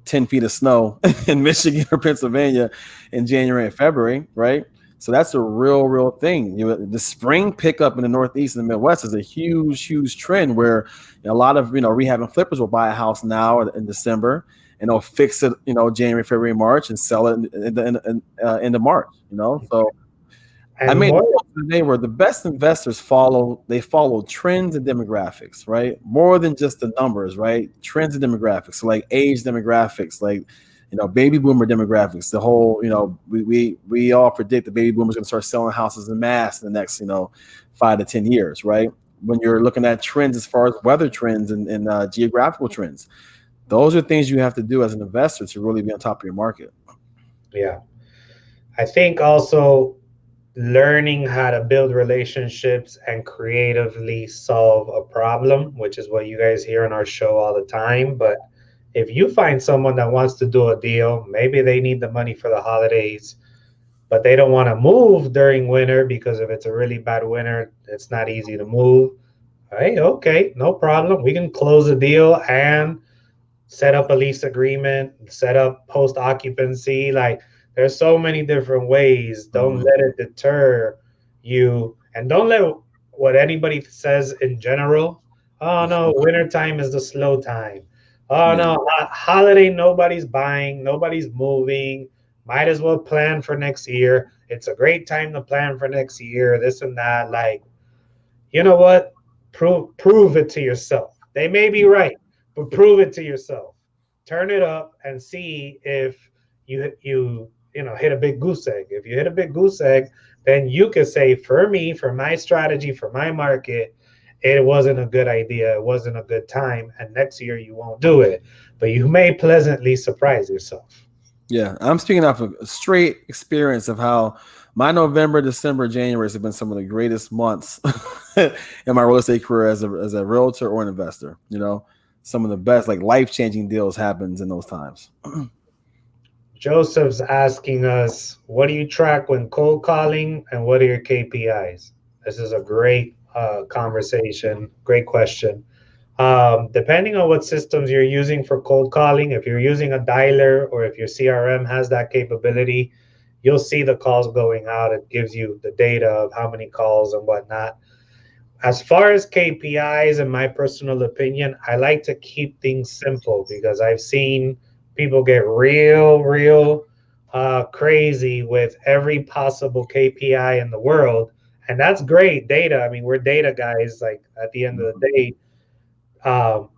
10 feet of snow in Michigan or Pennsylvania in January and February, right? So that's a real thing. The spring pickup in the Northeast and the Midwest is a huge trend where a lot of rehabbing flippers will buy a house now in December and they'll fix it, January, February, March, and sell it in the March. So I
And
made
more,
a post today where the best investors follow trends and demographics, right? More than just the numbers, right? Trends and demographics. So like age demographics, like baby boomer demographics. The whole, we all predict the baby boomers going to start selling houses in mass in the next, 5 to 10 years, right? When you're looking at trends as far as weather trends and geographical trends, those are things you have to do as an investor to really be on top of your market.
yeah. I think also learning how to build relationships and creatively solve a problem, which is what you guys hear on our show all the time. But if you find someone that wants to do a deal, maybe they need the money for the holidays, but they don't want to move during winter because if it's a really bad winter, it's not easy to move. Hey, okay, no problem. We can close the deal and set up a lease agreement, set up post occupancy. Like there's so many different ways. Don't
Mhm.
let it deter you, and don't let what anybody says in general. Oh no, wintertime is the slow time. Oh
Yeah.
no, holiday, nobody's buying, nobody's moving. Might as well plan for next year. It's a great time to plan for next year, this and that. Like, you know what? Prove it to yourself. They may be right, but prove it to yourself. Turn it up and see if you hit a big goose egg. If you hit a big goose egg, then you could say, for me, for my strategy, for my market, it wasn't a good idea. It wasn't a good time, and next year you won't do it. But you may pleasantly surprise yourself.
Yeah, I'm speaking off of a straight experience of how my November, December, January have been some of the greatest months in my real estate career as a realtor or an investor. Some of the best, like life changing deals happens in those times.
Joseph's asking us, what do you track when cold calling and what are your KPIs? This is a great conversation, great question. Depending on what systems you're using for cold calling, if you're using a dialer or if your CRM has that capability, you'll see the calls going out. It gives you the data of how many calls and whatnot. As far as KPIs, in my personal opinion, I like to keep things simple because I've seen people get real crazy with every possible KPI in the world. And that's great data. I mean, we're data guys. Like at the end of the day,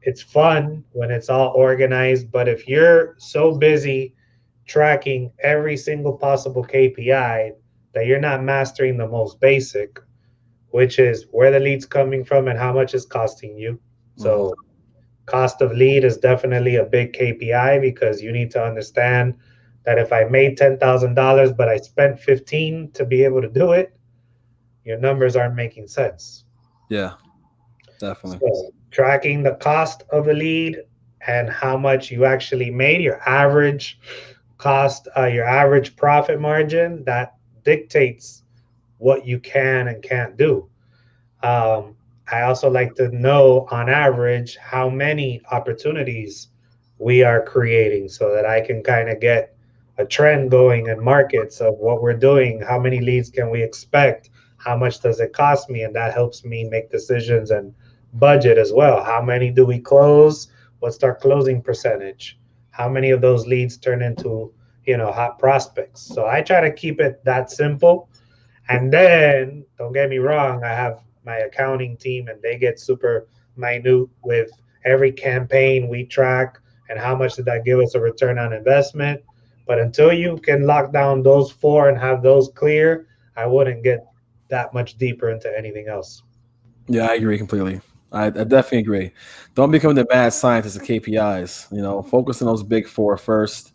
it's fun when it's all organized. But if you're so busy tracking every single possible KPI that you're not mastering the most basic, which is where the lead's coming from and how much it's costing you.
Mhm.
So cost of lead is definitely a big KPI because you need to understand that if I made $10,000 but I spent 15 to be able to do it, your numbers aren't making sense.
Yeah, definitely.
So tracking the cost of a lead and how much you actually made, your average cost, your average profit margin, that dictates what you can and can't do. I also like to know on average how many opportunities we are creating so that I can kind of get a trend going in markets of what we're doing. How many leads can we expect? How much does it cost me? And that helps me make decisions and budget as well. How many do we close? What's our closing percentage? How many of those leads turn into, hot prospects? So I try to keep it that simple, and then, don't get me wrong, I have my accounting team and they get super minute with every campaign we track and how much did that give us a return on investment. But until you can lock down those four and have those clear, I wouldn't get that much deeper into anything else.
Yeah, I agree completely. I definitely agree. Don't become the mad scientist of KPIs. Focus on those big four first,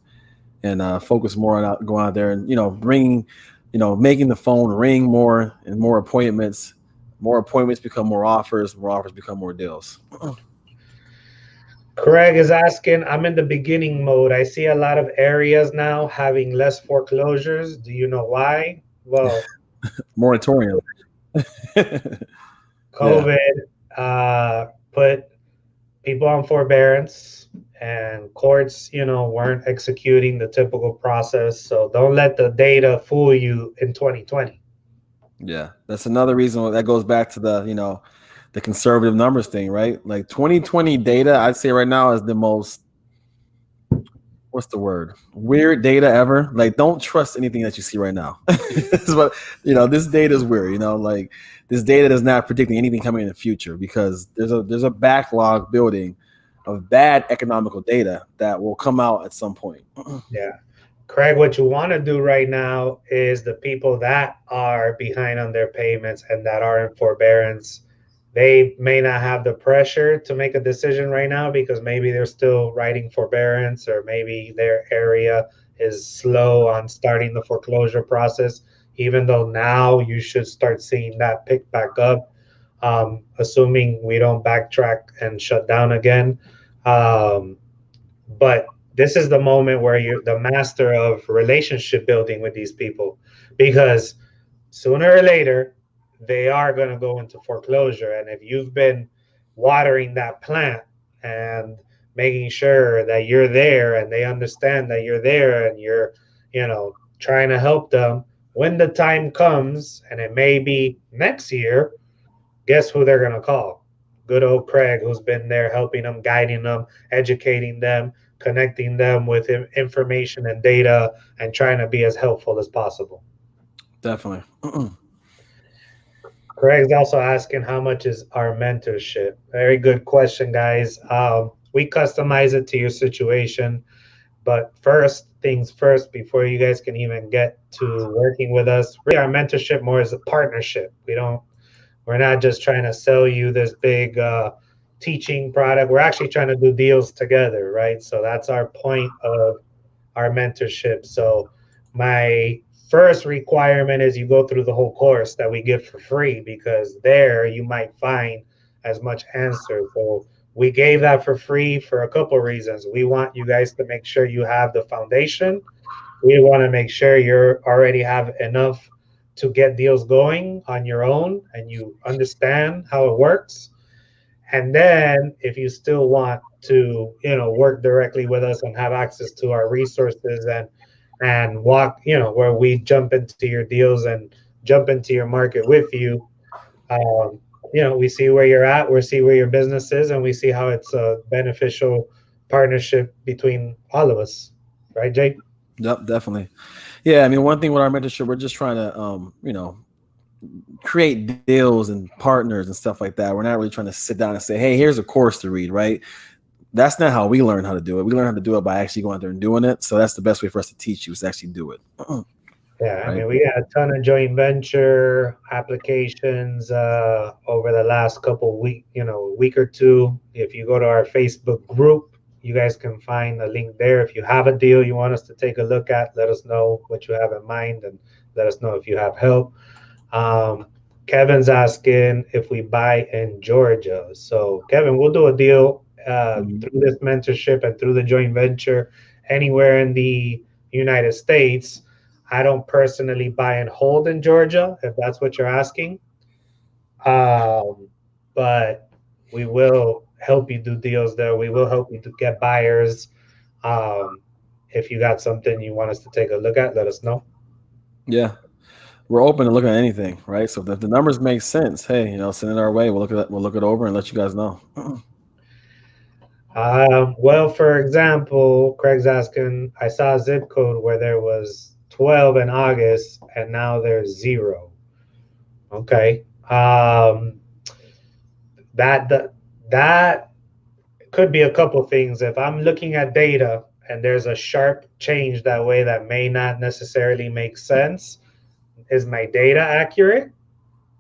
and focus more on going out there and bringing, making the phone ring more and more appointments. More appointments become more offers. More offers become more deals.
Craig is asking, I'm in the beginning mode. I see a lot of areas now having less foreclosures. Do you know why? Well,
Moratorium. Yeah,
COVID put people on forbearance, and courts, weren't executing the typical process. So don't let the data fool you in 2020.
yeah. That's another reason that goes back to the conservative numbers thing, right? Like 2020 data, I'd say right now is the most, what's the word, weird data ever. Like, don't trust anything that you see right now. But this data is weird. Like, this data is not predicting anything coming in the future, because there's a backlog building of bad economical data that will come out at some point.
Yeah. Craig, what you want to do right now is the people that are behind on their payments and that are in forbearance, they may not have the pressure to make a decision right now because maybe they're still writing forbearance, or maybe their area is slow on starting the foreclosure process, even though now you should start seeing that pick back up, assuming we don't backtrack and shut down again. Um, but this is the moment where you're the master of relationship building with these people, because sooner or later they are going to go into foreclosure. And if you've been watering that plant and making sure that you're there and they understand that you're there and you're, trying to help them when the time comes, and it may be next year, guess who they're going to call? Good old Craig, who's been there helping them, guiding them, educating them, connecting them with information and data, and trying to be as helpful as possible.
Definitely.
Craig's also asking, how much is our mentorship? Very good question, guys. We customize it to your situation. But first things first, before you guys can even get to working with us, really our mentorship more is a partnership. We're not just trying to sell you this big teaching product. We're actually trying to do deals together, right? So that's our point of our mentorship. So my first requirement is you go through the whole course that we give for free, because there you might find as much answer. So we gave that for free for a couple of reasons. We want you guys to make sure you have the foundation. We want to make sure you already have enough to get deals going on your own and you understand how it works. And then if you still want to, work directly with us and have access to our resources and walk, where we jump into your deals and jump into your market with you, um, we see where you're at, we see where your business is, and we see how it's a beneficial partnership between all of us. Right, Jake?
Yep, definitely. Yeah, I mean, one thing with our mentorship, we're just trying to, create deals and partners and stuff like that. We're not really trying to sit down and say, "Hey, here's a course to read," right? That's not how we learn how to do it. We learn how to do it by actually going out there and doing it. So that's the best way for us to teach you, is to actually do it.
Yeah, I
Right?
mean, we got a ton of joint venture applications over the last couple week or two. If you go to our Facebook group, you guys can find a link there. If you have a deal you want us to take a look at, let us know what you have in mind and let us know if you have help. Um, Kevin's asking if we buy in Georgia. So, Kevin, we'll do a deal
Mhm.
through this mentorship and through the joint venture anywhere in the United States. I don't personally buy and hold in Georgia, if that's what you're asking. Um, but we will help you do deals there. We will help you to get buyers. Um, if you got something you want us to take a look at, let us know.
Yeah, we're open to looking at anything, right? So if the numbers make sense, hey, send it our way. We'll look it over and let you guys know.
Well, for example, Craig's asking, I saw a zip code where there was 12 in August and now there's zero. Okay. That that could be a couple things. If I'm looking at data and there's a sharp change that way that may not necessarily make sense, is my data accurate?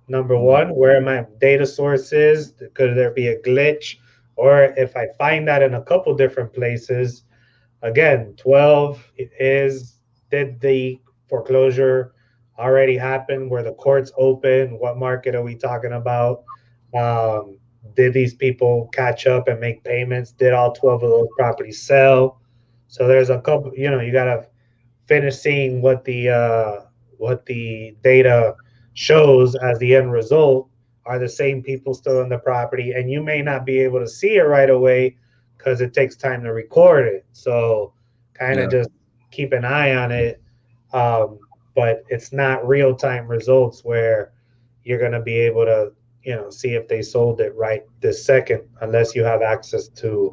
Number one, where my data source is, could there be a glitch? Or if I find that in a couple different places, again, 12 is, did the foreclosure already happen? Were the courts open? What market are we talking about? Um, did these people catch up and make payments? Did all 12 of those properties sell? So there's a couple, you got to finish seeing what the data shows as the end result. Are the same people still in the property? And you may not be able to see it right away because it takes time to record it. So kind of
Yeah.
just keep an eye on it. Um, but it's not real time results where you're going to be able to see if they sold it right this second, unless you have access to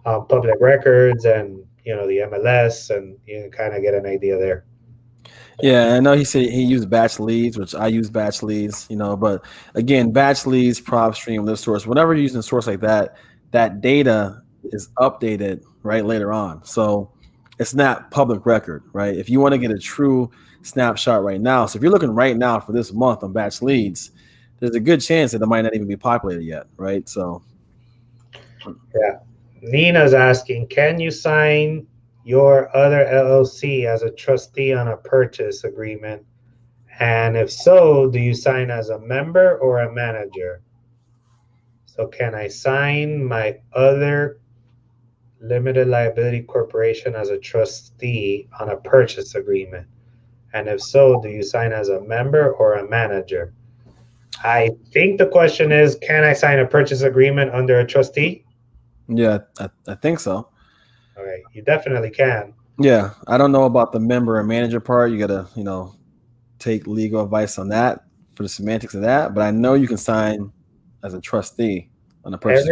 public records and the MLS, and you can kind of get an idea there.
Yeah, I know he said he used batch leads, which I use batch leads, but again, batch leads, prop stream, list source, whenever you're using a source like that, that data is updated right later on. So it's not public record, right? If you want to get a true snapshot right now, so if you're looking right now for this month on batch leads, there's a good chance that it might not even be populated yet, right? So
Yeah. Nina's asking, can you sign your other LLC as a trustee on a purchase agreement? And if so, do you sign as a member or a manager? So can I sign my other limited liability corporation as a trustee on a purchase agreement? And if so, do you sign as a member or a manager? I think the question is, can I sign a purchase agreement under a trustee?
yeah, I think so.
All right, you definitely can.
Yeah, I don't know about the member and manager part. You gotta, take legal advice on that for the semantics of that. But I know you can sign as a trustee on a purchase.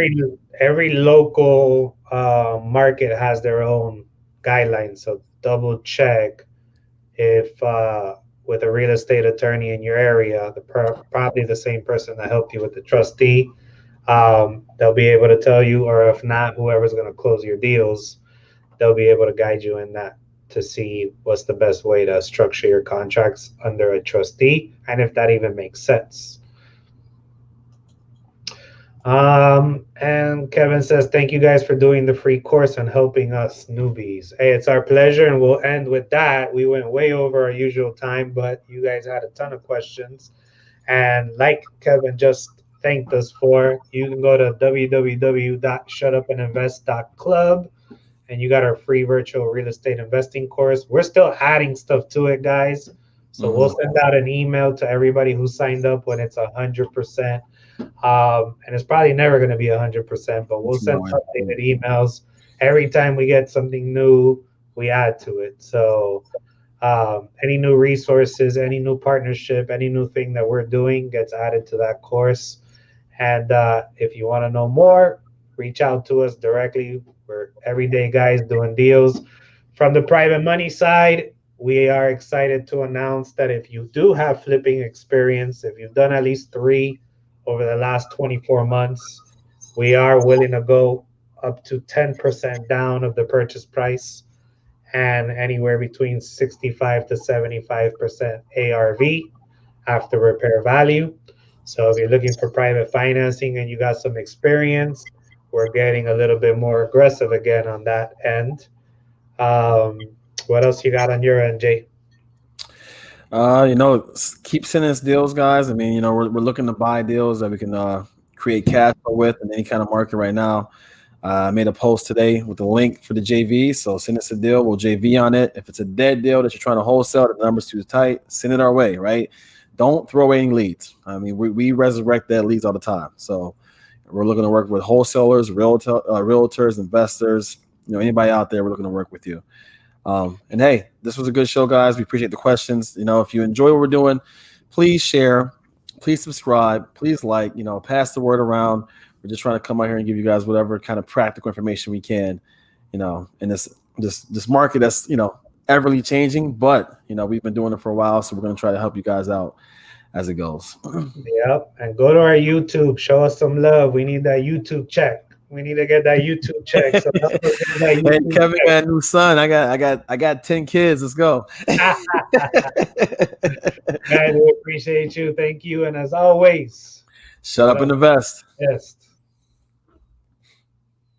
Every local market has their own guidelines, so double check if with a real estate attorney in your area, probably the same person that helped you with the trustee, they'll be able to tell you, or if not, whoever's going to close your deals, they'll be able to guide you in that to see what's the best way to structure your contracts under a trustee and if that even makes sense. And Kevin says, thank you guys for doing the free course and helping us newbies. Hey, it's our pleasure. And we'll end with that. We went way over our usual time, but you guys had a ton of questions. And like Kevin just thanked us for, you can go to www.shutupandinvest.club and you got our free virtual real estate investing course. We're still adding stuff to it, guys. So we'll send out an email to everybody who signed up when it's 100%. And it's probably never going to be 100%, but we'll send updated emails every time we get something new. We add to it. So any new resources, any new partnership, any new thing that we're doing gets added to that course. And if you want to know more, reach out to us directly. We're everyday guys doing deals. From the private money side, we are excited to announce that if you do have flipping experience, if you've done at least 3 over the last 24 months, we are willing to go up to 10% down of the purchase price and anywhere between 65 to 75% ARV after repair value. So if you're looking for private financing and you got some experience, we're getting a little bit more aggressive again on that end. What else you got on your end, Jay?
Keep sending us deals, guys. I mean, we're looking to buy deals that we can create cash flow with in any kind of market right now. I made a post today with the link for the JV. So send us a deal. We'll JV on it. If it's a dead deal that you're trying to wholesale, the number's too tight, send it our way, right? Don't throw away any leads. I mean, we resurrect dead leads all the time. So we're looking to work with wholesalers, realtors, investors, anybody out there, we're looking to work with you. And hey, this was a good show, guys. We appreciate the questions. If you enjoy what we're doing, please share, please subscribe, please like, pass the word around. We're just trying to come out here and give you guys whatever kind of practical information we can, in this market that's, everly changing, but, we've been doing it for a while. So we're going to try to help you guys out as it goes.
Yep. And go to our YouTube, show us some love. We need that YouTube check. We need to get that YouTube check. So
hey, Kevin got a new son. I got 10 kids. Let's go.
Guys, we appreciate appreciate you. Thank you. And as always,
Shut up and invest.
Yes.